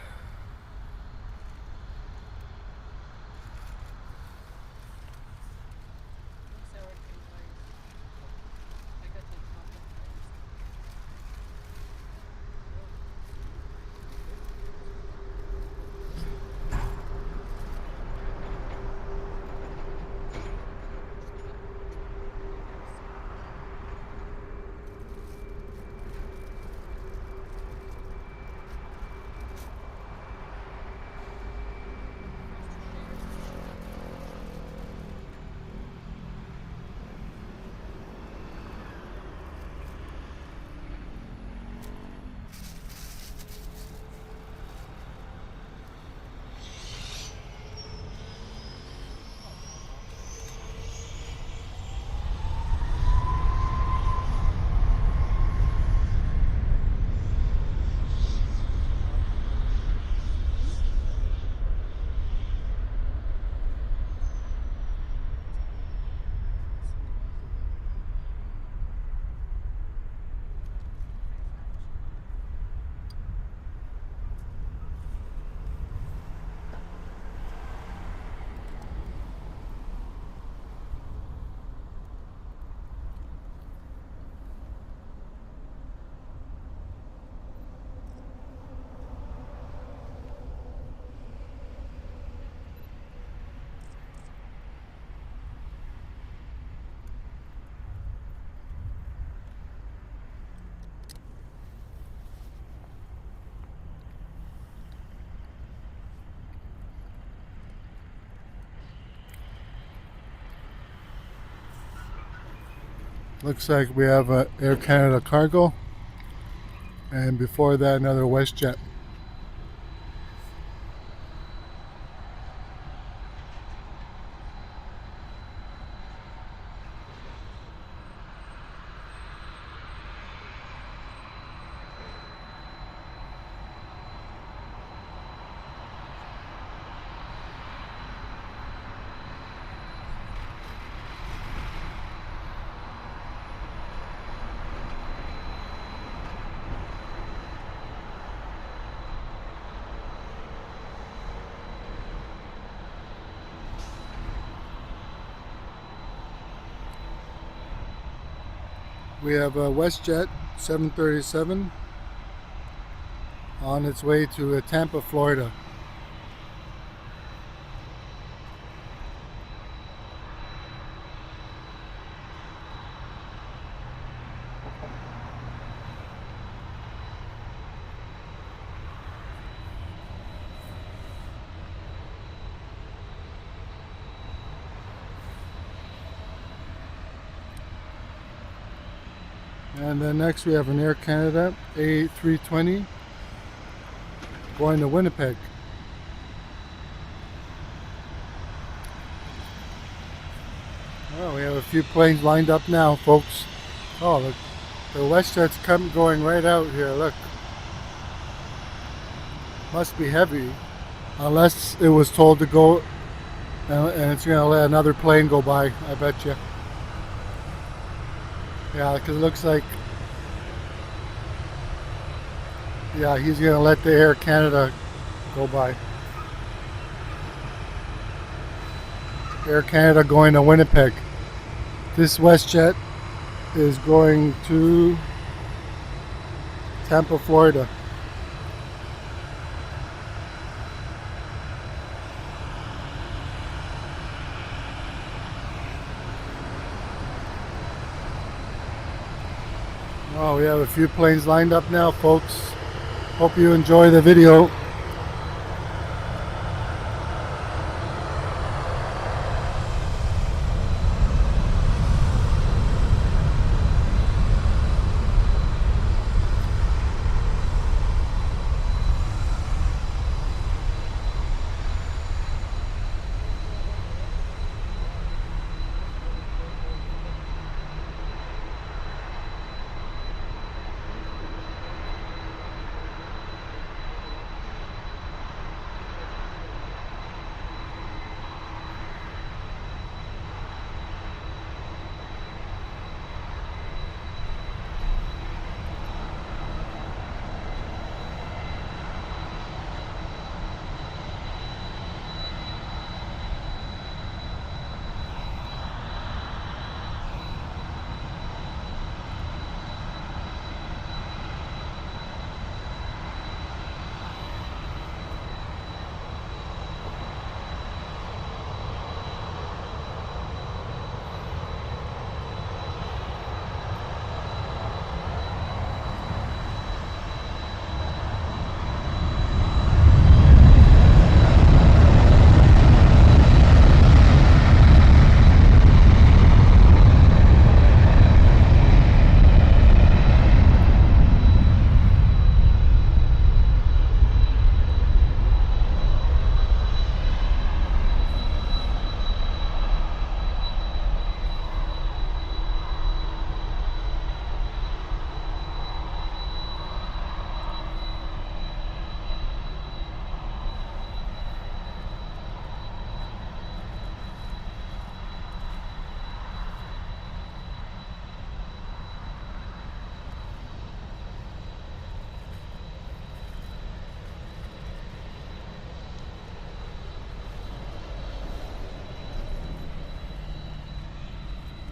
Looks like we have a Air Canada cargo, and before that another WestJet. We have a WestJet 737 on its way to Tampa, Florida. And then next we have an Air Canada A320 going to Winnipeg. Well, we have a few planes lined up now, folks. Oh, look, the WestJet's going right out here. Look, must be heavy, unless it was told to go, and it's gonna let another plane go by. I bet you. Yeah, because it looks like, yeah, he's gonna let the Air Canada go by. Air Canada going to Winnipeg. This WestJet is going to Tampa, Florida. Oh, we have a few planes lined up now, folks. Hope you enjoy the video.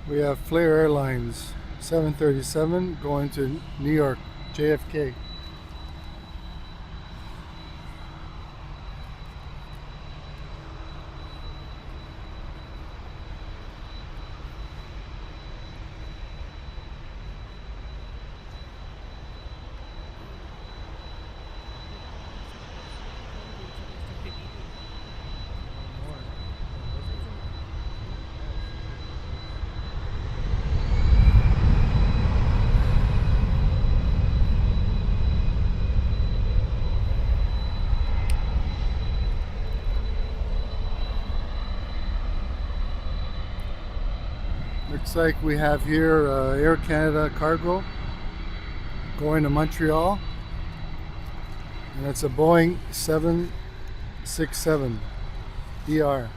We have Flair Airlines 737 going to New York, JFK. Looks like we have here Air Canada cargo going to Montreal, and it's a Boeing 767 ER.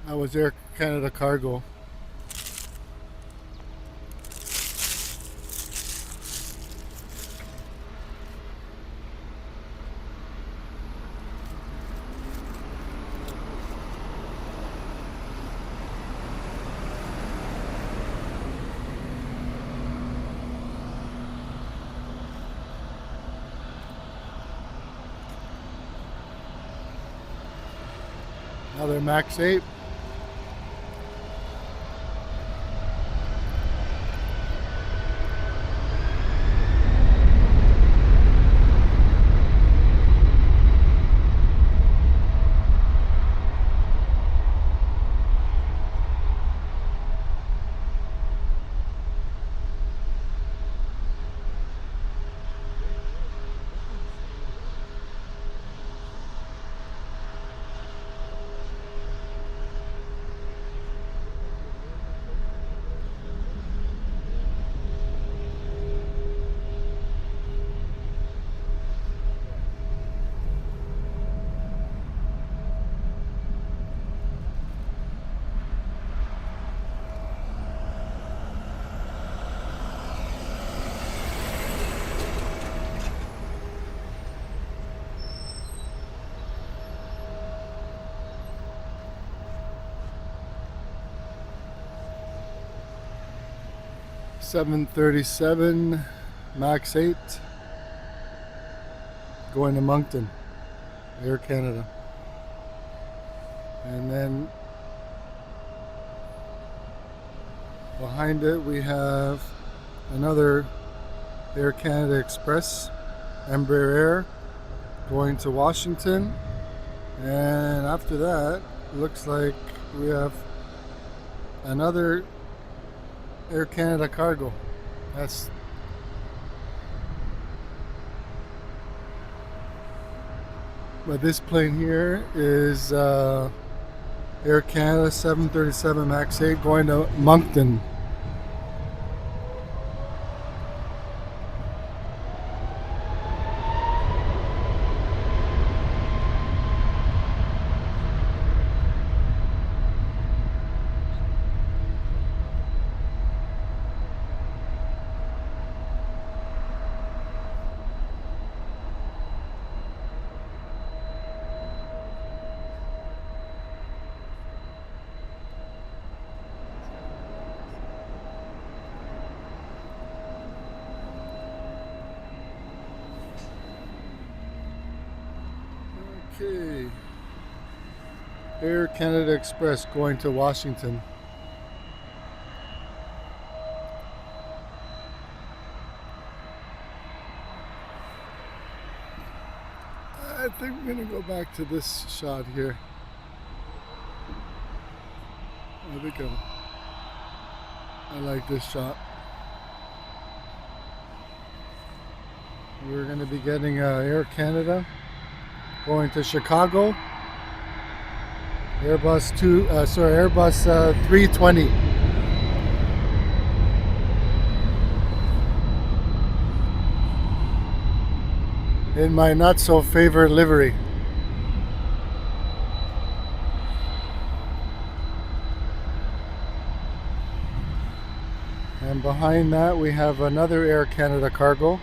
That was Air Canada cargo. Another Max 8. $737 Max 8 going to Moncton, Air Canada. And then behind it we have another Air Canada Express, Embraer Air, going to Washington. And after that, it looks like we have another Air Canada cargo. But this plane here is Air Canada 737 Max 8 going to Moncton. Okay. Air Canada Express going to Washington. I think we're gonna go back to this shot here. I think I like this shot. We're going to be getting Air Canada going to Chicago. Airbus 320. In my not so favorite livery. And behind that we have another Air Canada cargo,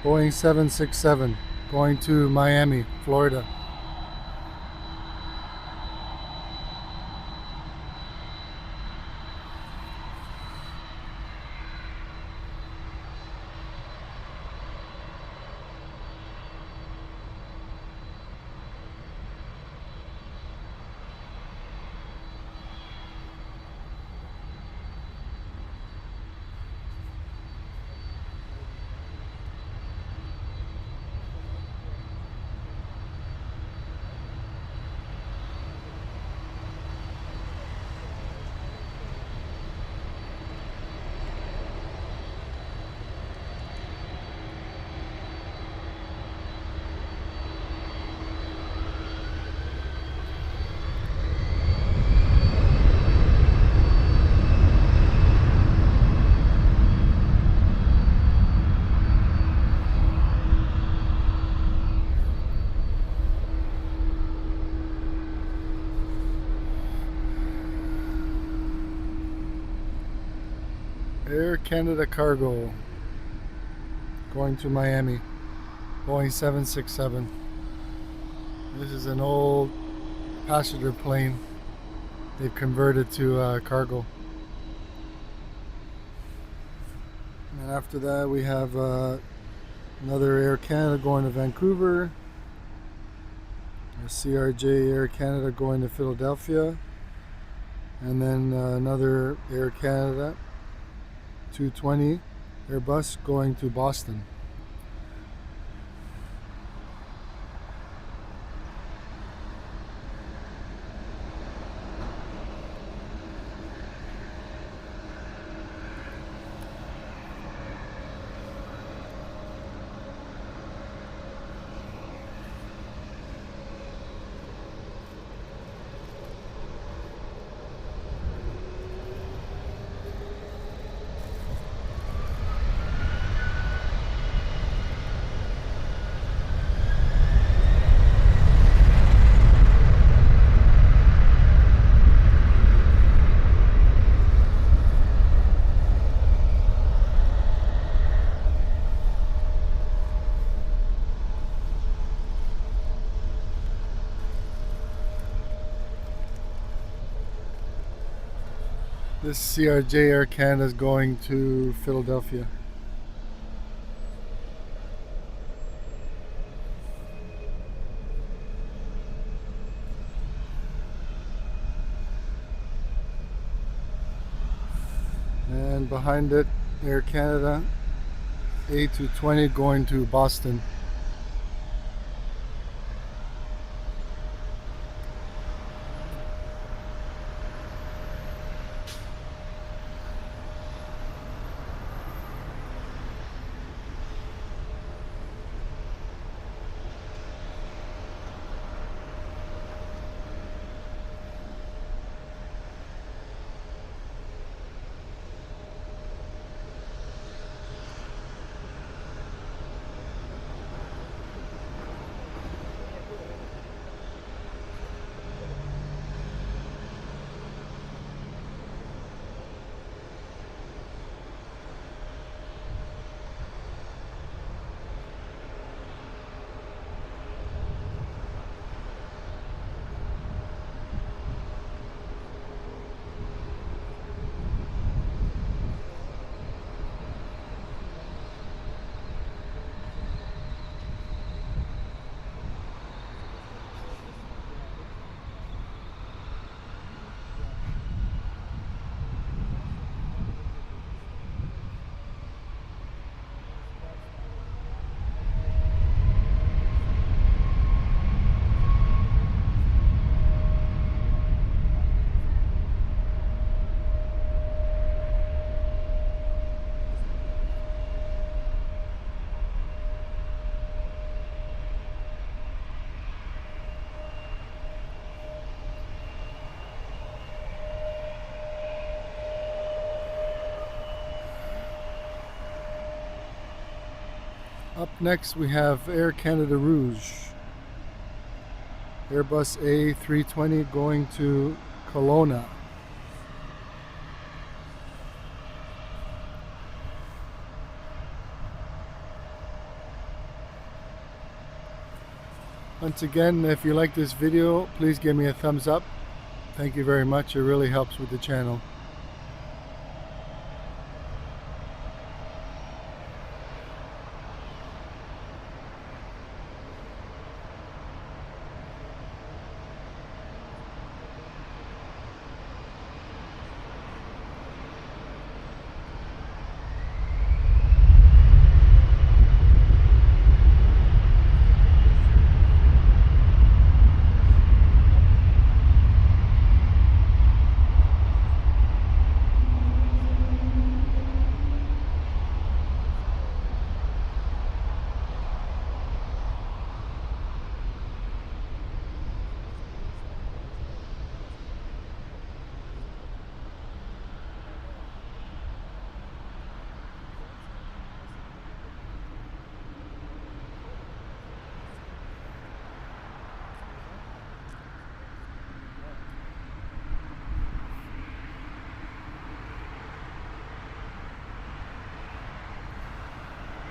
Boeing 767, going to Miami, Florida. Air Canada cargo going to Miami, Boeing 767. This is an old passenger plane they've converted to cargo. And after that we have another Air Canada going to Vancouver, a CRJ Air Canada going to Philadelphia, and then another Air Canada 220 Airbus going to Boston. This CRJ Air Canada is going to Philadelphia. And behind it, Air Canada A220 going to Boston. Up next we have Air Canada Rouge. Airbus A320 going to Kelowna. Once again, if you like this video, please give me a thumbs up. Thank you very much. It really helps with the channel.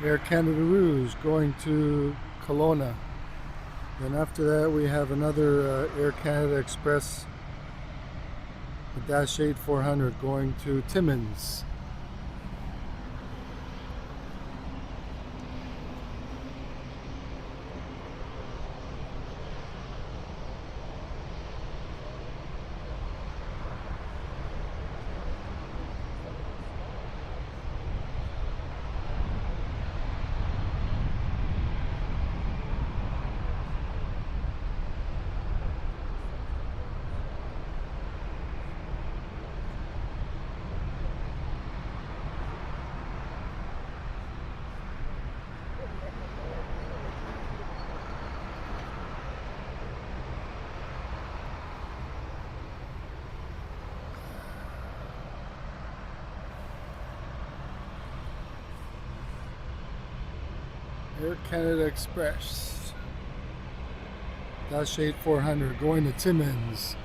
Air Canada Rouge going to Kelowna. Then after that we have another Air Canada Express, the Dash 8-400 going to Timmins. Air Canada Express, Dash 8-400 going to Timmins.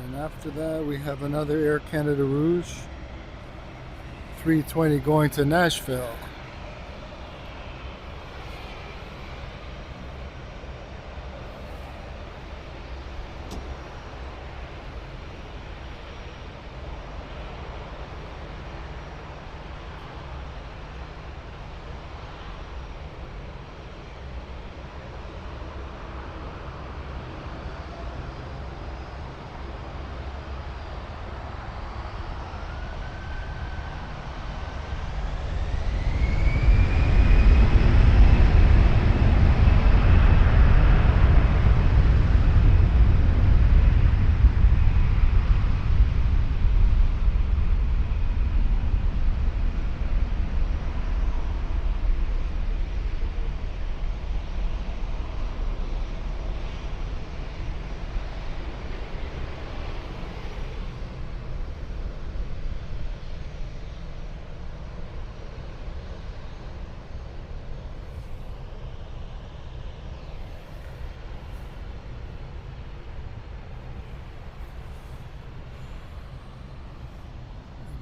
And after that we have another Air Canada Rouge, 320 going to Nashville.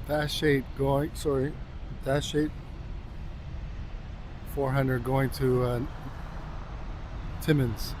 Dash 8 going, sorry, Dash 8-400 going to Timmins.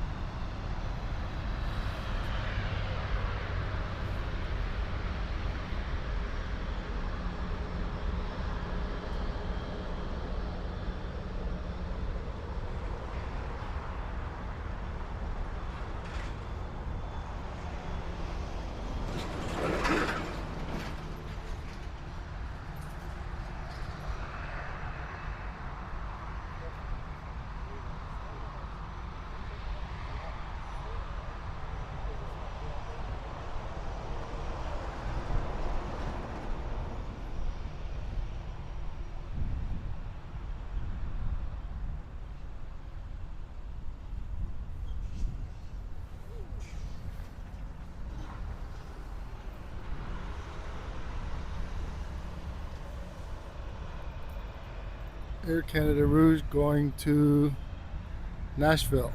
Air Canada Rouge going to Nashville.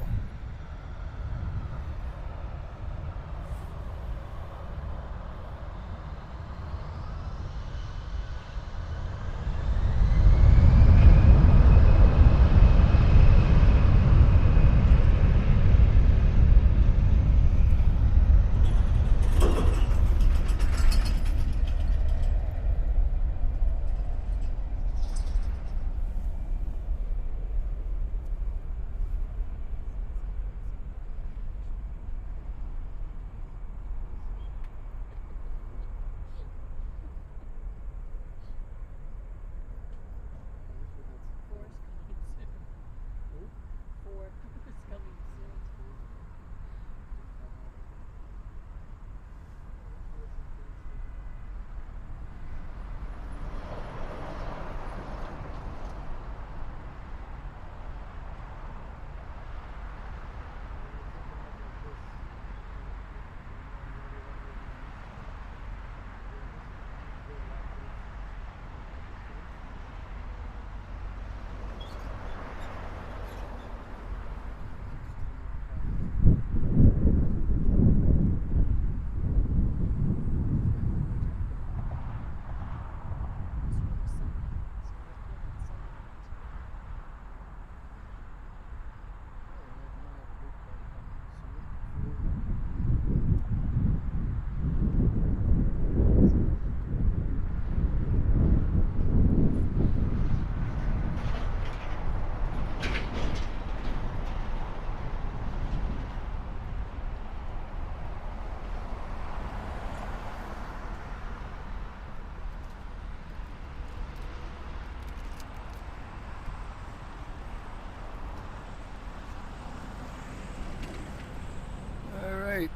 Alright,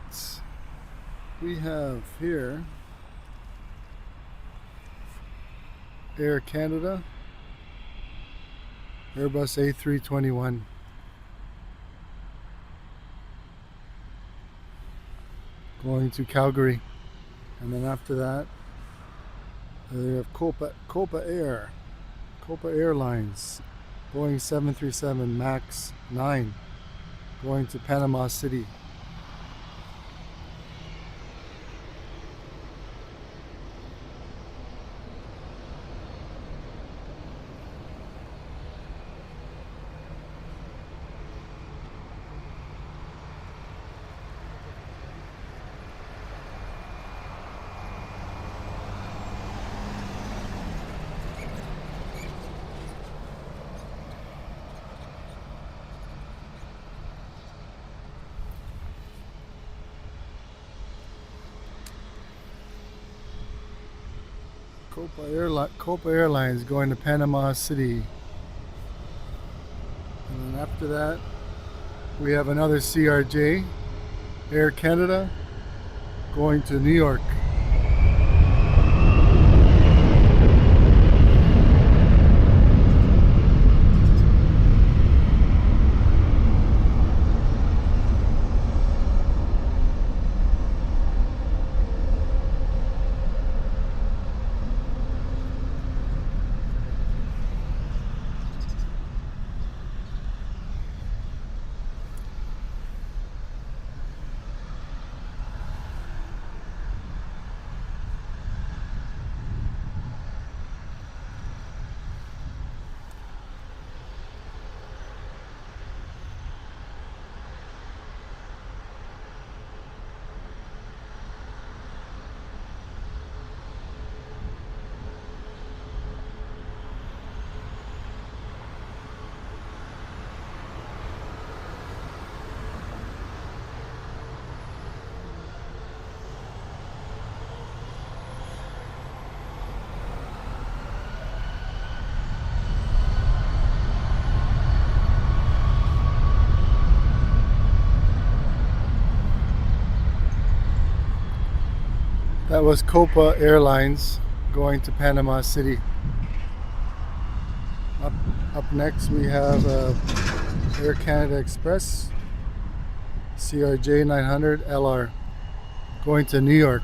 we have here Air Canada Airbus A321 going to Calgary, and then after that we have Copa Airlines Boeing 737 MAX 9 going to Panama City. Copa Airlines going to Panama City. And then after that, we have another CRJ, Air Canada, going to New York. That was Copa Airlines going to Panama City. Up next we have Air Canada Express CRJ 900 LR going to New York.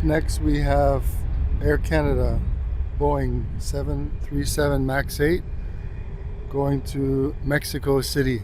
next we have Air Canada Boeing 737 MAX 8 going to Mexico City.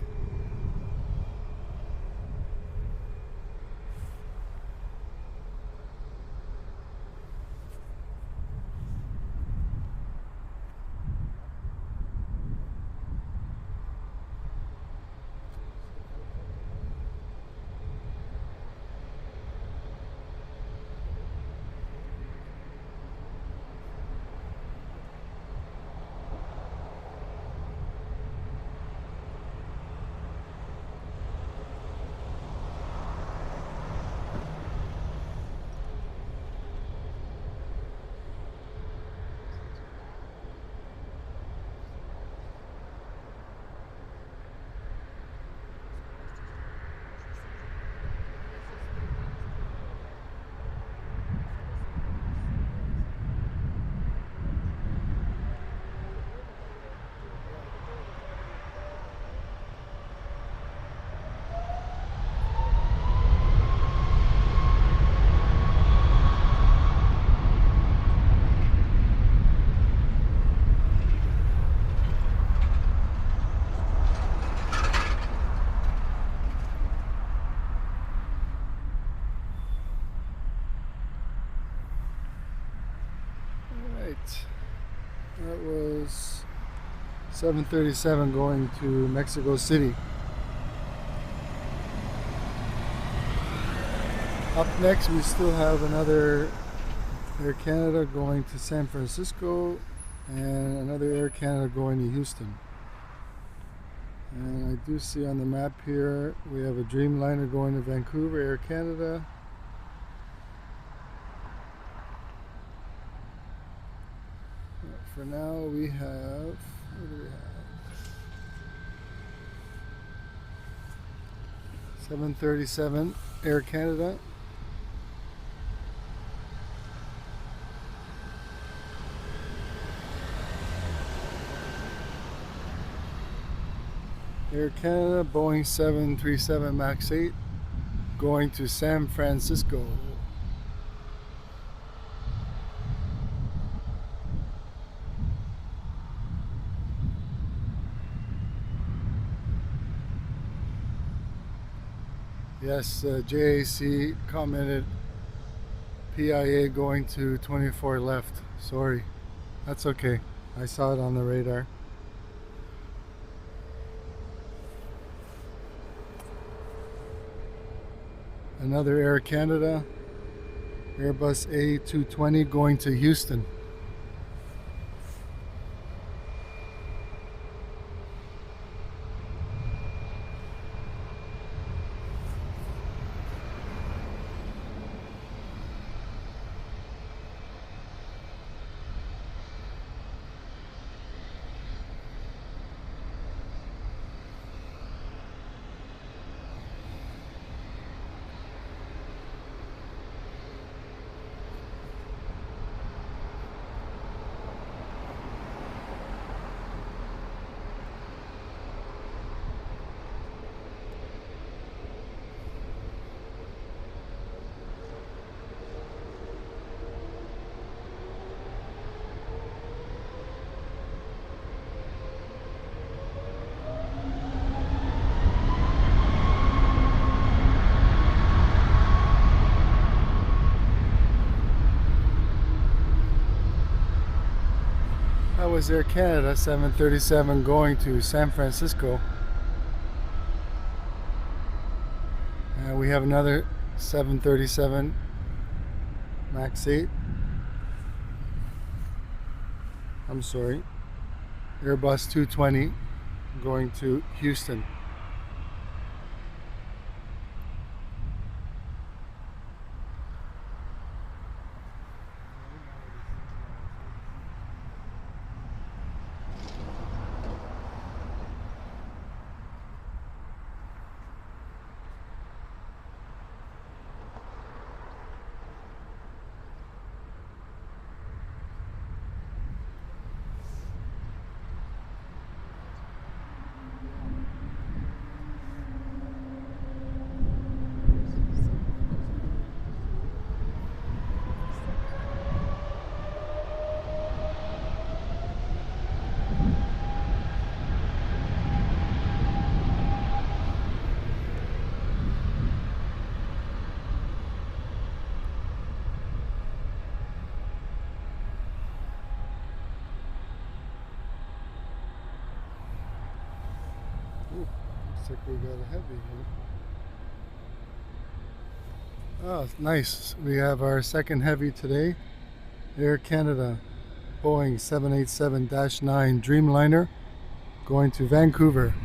That was 737 going to Mexico City. Up next we still have another Air Canada going to San Francisco and another Air Canada going to Houston. And I do see on the map here we have a Dreamliner going to Vancouver, Air Canada. For now we have, what do we have? 737 Air Canada. Air Canada Boeing 737 MAX 8 going to San Francisco. Yes, JAC commented PIA going to 24 left. Sorry. That's okay. I saw it on the radar. Another Air Canada Airbus A220 going to Houston. That was Air Canada 737 going to San Francisco. And we have another 737 MAX 8. I'm sorry. Airbus 220 going to Houston. Ooh, looks like we got a heavy here. Oh, nice. We have our second heavy today. Air Canada, Boeing 787-9 Dreamliner, going to Vancouver.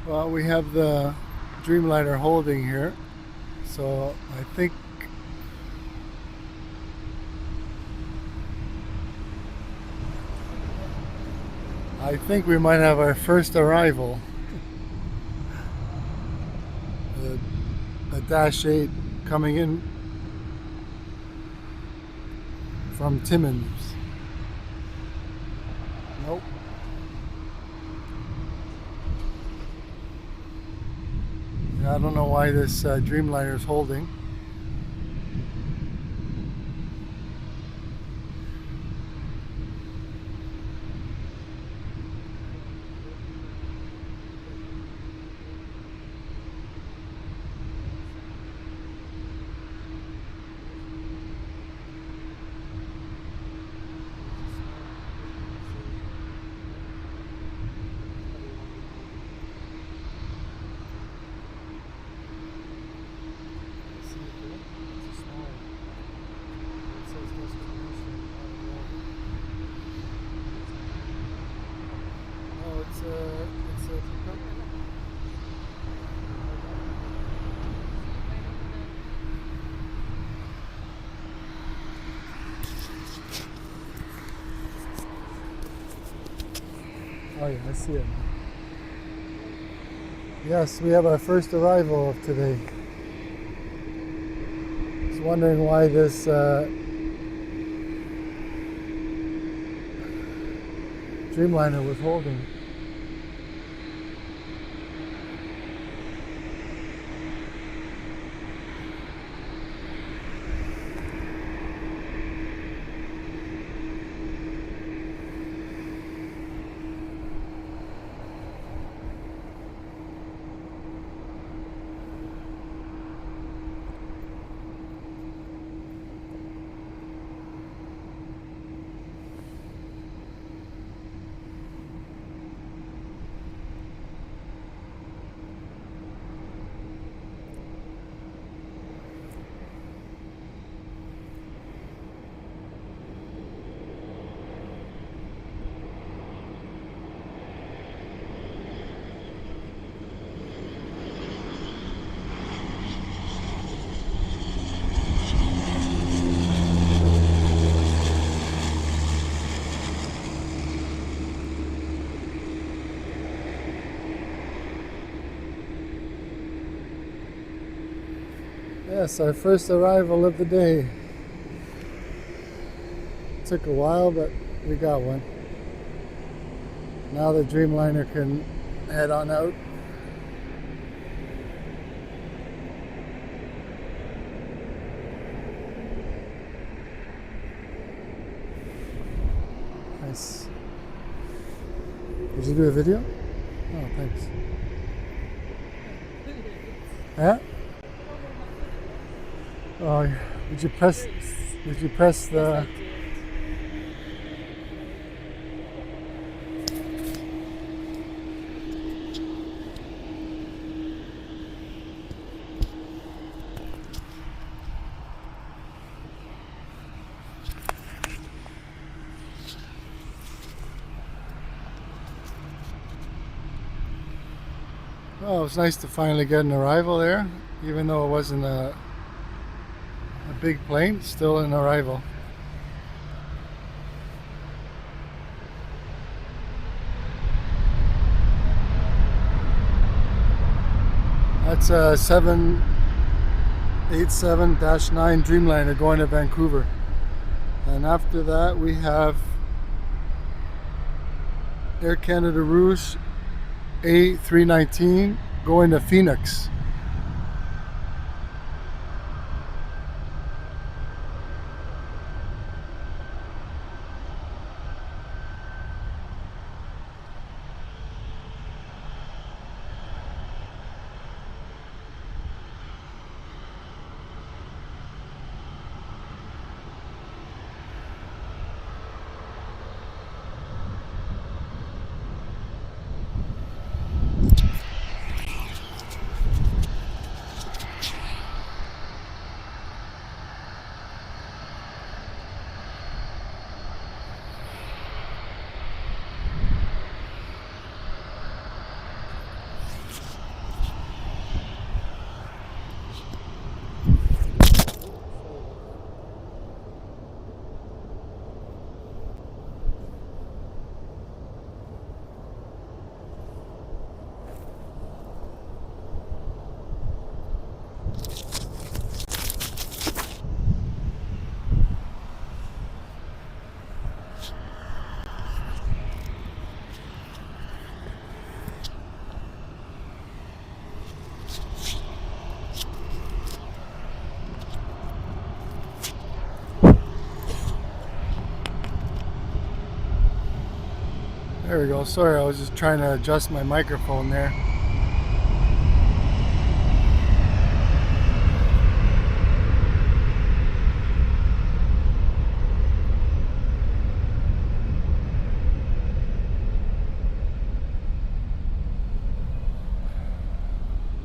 Well, we have the Dreamliner holding here, so I think we might have our first arrival. A Dash 8 coming in from Timmins. Nope. I don't know why this Dreamliner is holding. It's a pickup. Oh yeah, I see it. Yes, we have our first arrival of today. I was wondering why this Dreamliner was holding. Yes, our first arrival of the day. Took a while, but we got one. Now the Dreamliner can head on out. Nice. Did you do a video? Oh, thanks. Yeah? Oh, did you press the... Oh, it was nice to finally get an arrival there, even though it wasn't a big plane, still an arrival. That's a 787-9 Dreamliner going to Vancouver. And after that we have Air Canada Rouge A319 going to Phoenix. There we go. Sorry, I was just trying to adjust my microphone there.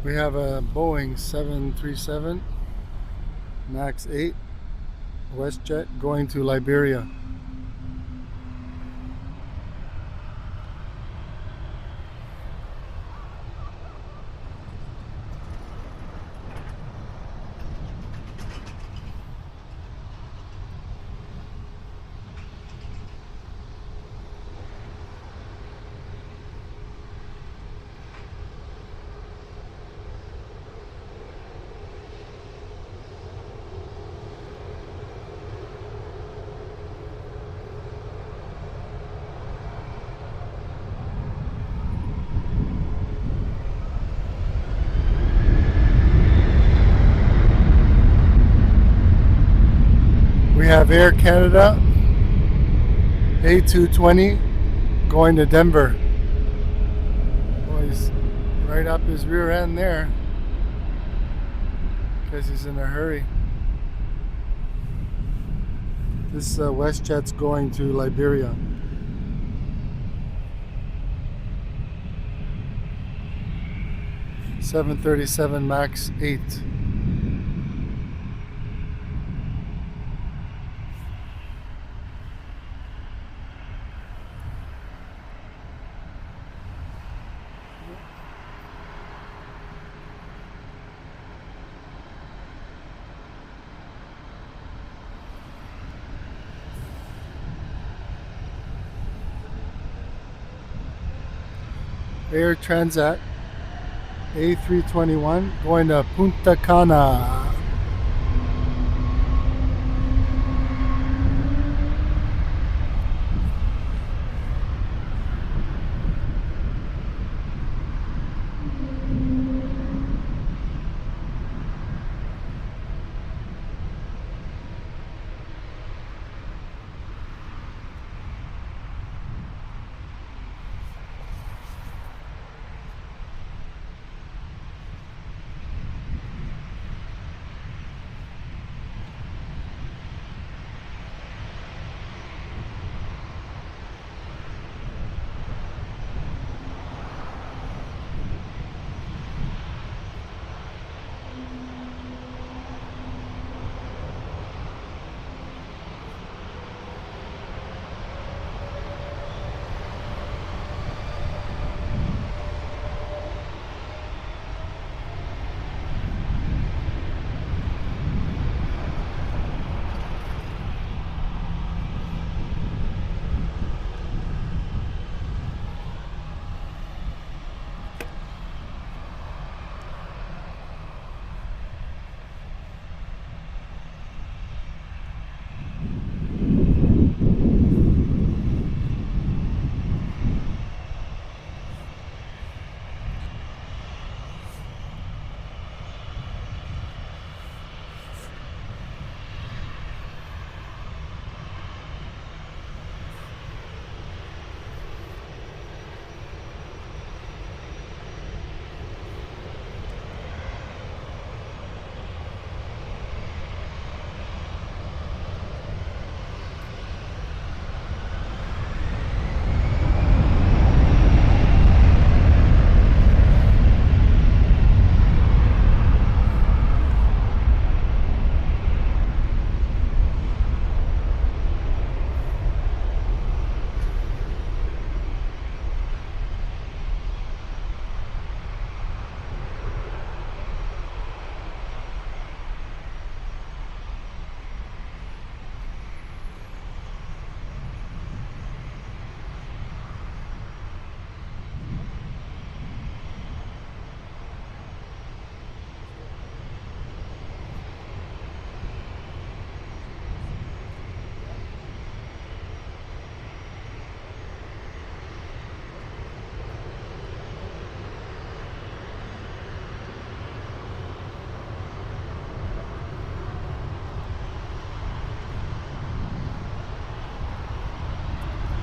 We have a Boeing 737 MAX 8 WestJet going to Liberia. We have Air Canada A220 going to Denver. Well, he's right up his rear end there because he's in a hurry. This WestJet's going to Liberia. (737 MAX 8). Air Transat A321 going to Punta Cana.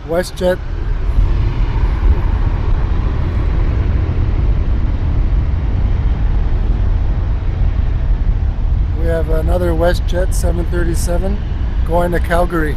WestJet. We have another WestJet 737 going to Calgary.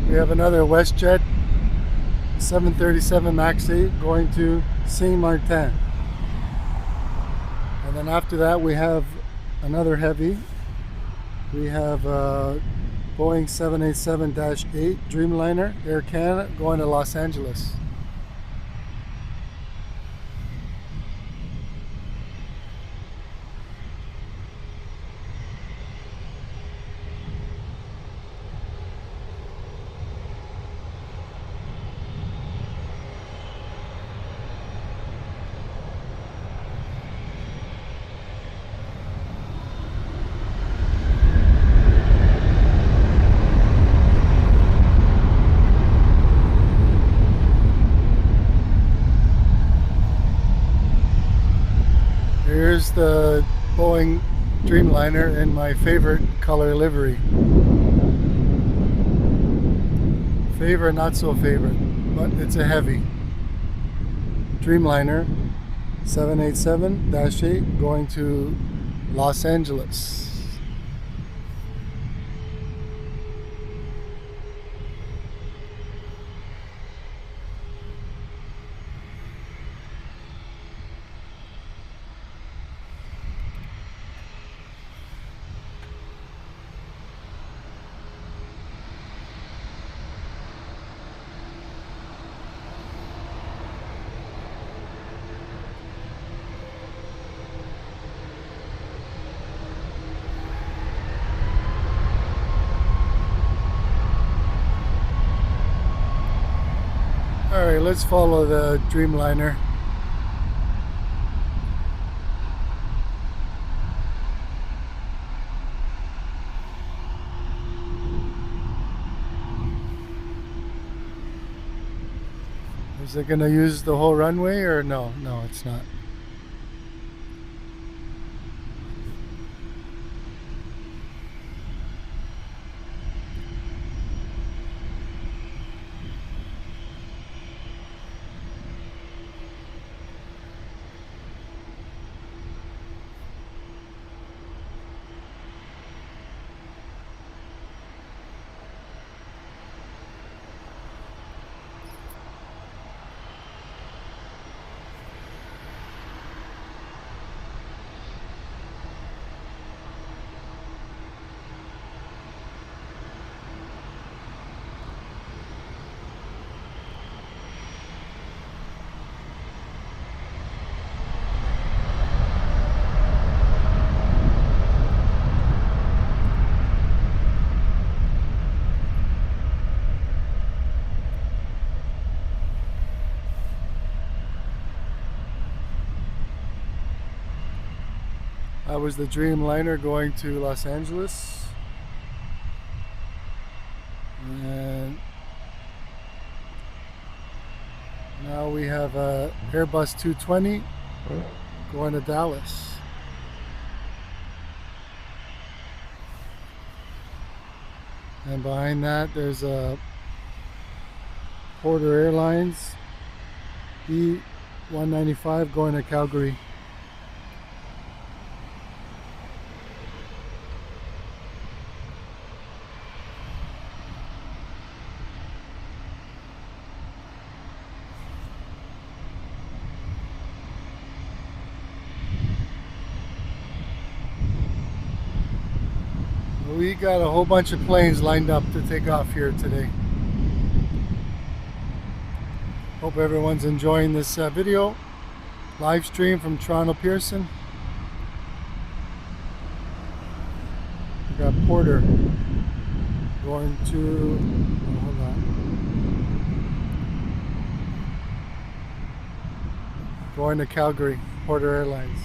We have another WestJet 737 MAX 8 going to Saint Martin. And then after that we have another heavy. We have Boeing 787-8 Dreamliner Air Canada going to Los Angeles. Here's the Boeing Dreamliner in my favorite color livery. Favorite, not so favorite, but it's a heavy. Dreamliner 787-8 going to Los Angeles. Alright, let's follow the Dreamliner. Is it going to use the whole runway or no? No, it's not. That was the Dreamliner going to Los Angeles. And now we have a Airbus 220 going to Dallas. And behind that there's a Porter Airlines E195 going to Calgary. We got a whole bunch of planes lined up to take off here today. Hope everyone's enjoying this video live stream from Toronto Pearson. We got Porter going to, oh, hold on, going to Calgary, Porter Airlines.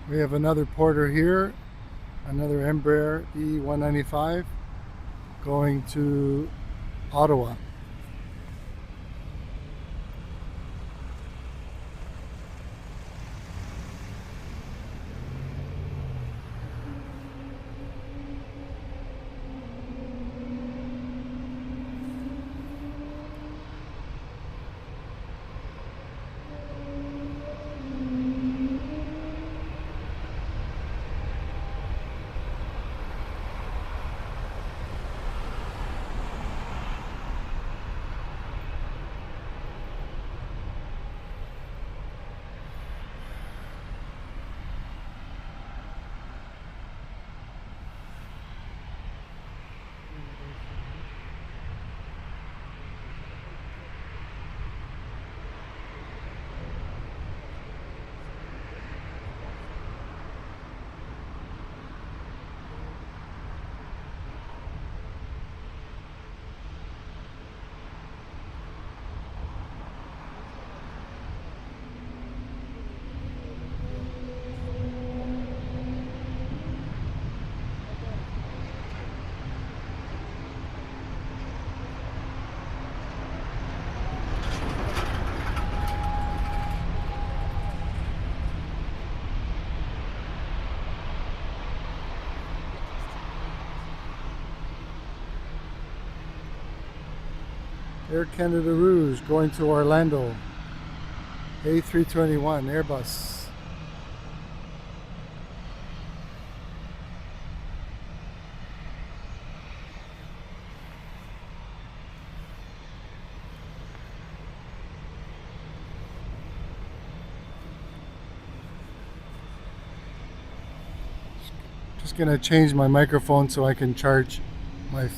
We have another Porter here, another Embraer E195 going to Ottawa. Air Canada Rouge going to Orlando. A321 Airbus. Just gonna change my microphone so I can charge my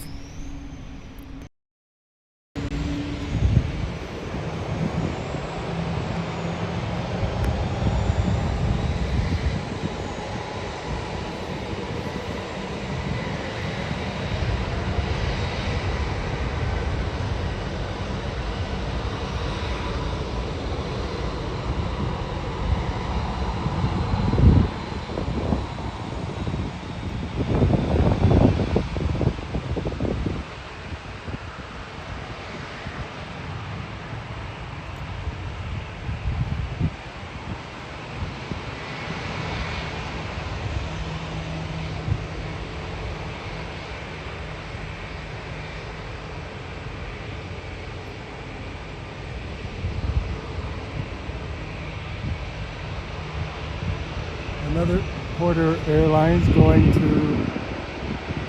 another Porter Airlines going to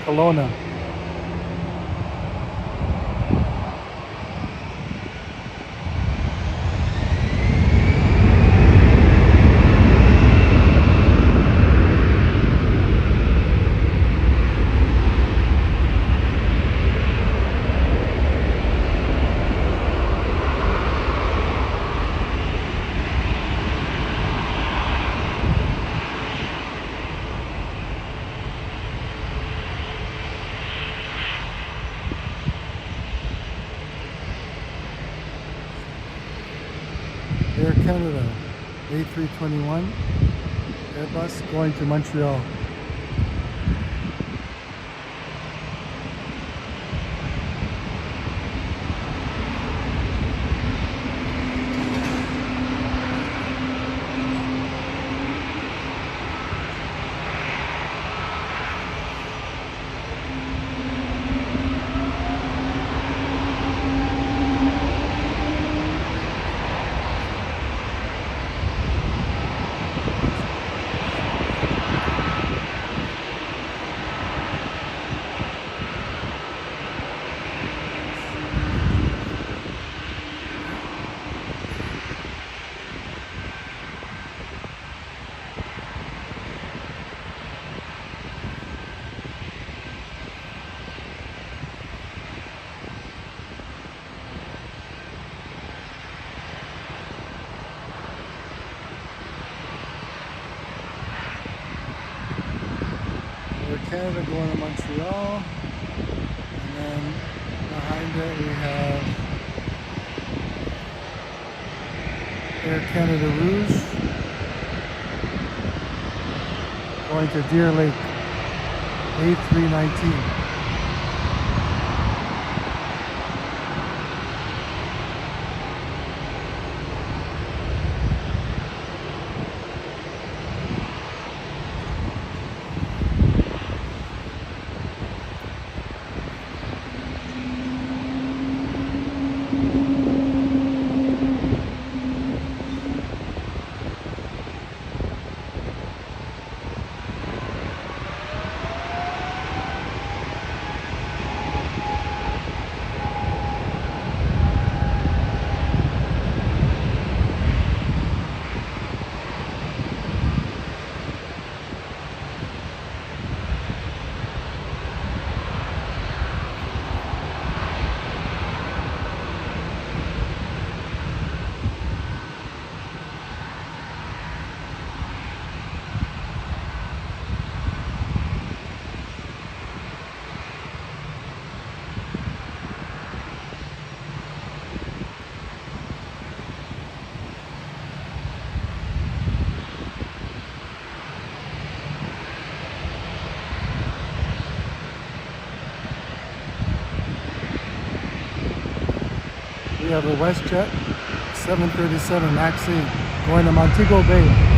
Kelowna. Air Canada A321 Airbus going to Montreal. Air Canada going to Montreal, and then behind it we have Air Canada Rouge going to Deer Lake A319. We have a WestJet 737 MAX 8 going to Montego Bay.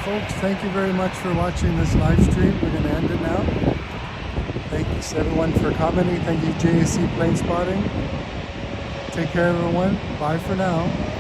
folks, thank you very much for watching this live stream. We're going to end it now. Thanks everyone for commenting. Thank you, JAC Plane Spotting. Take care, everyone. Bye for now.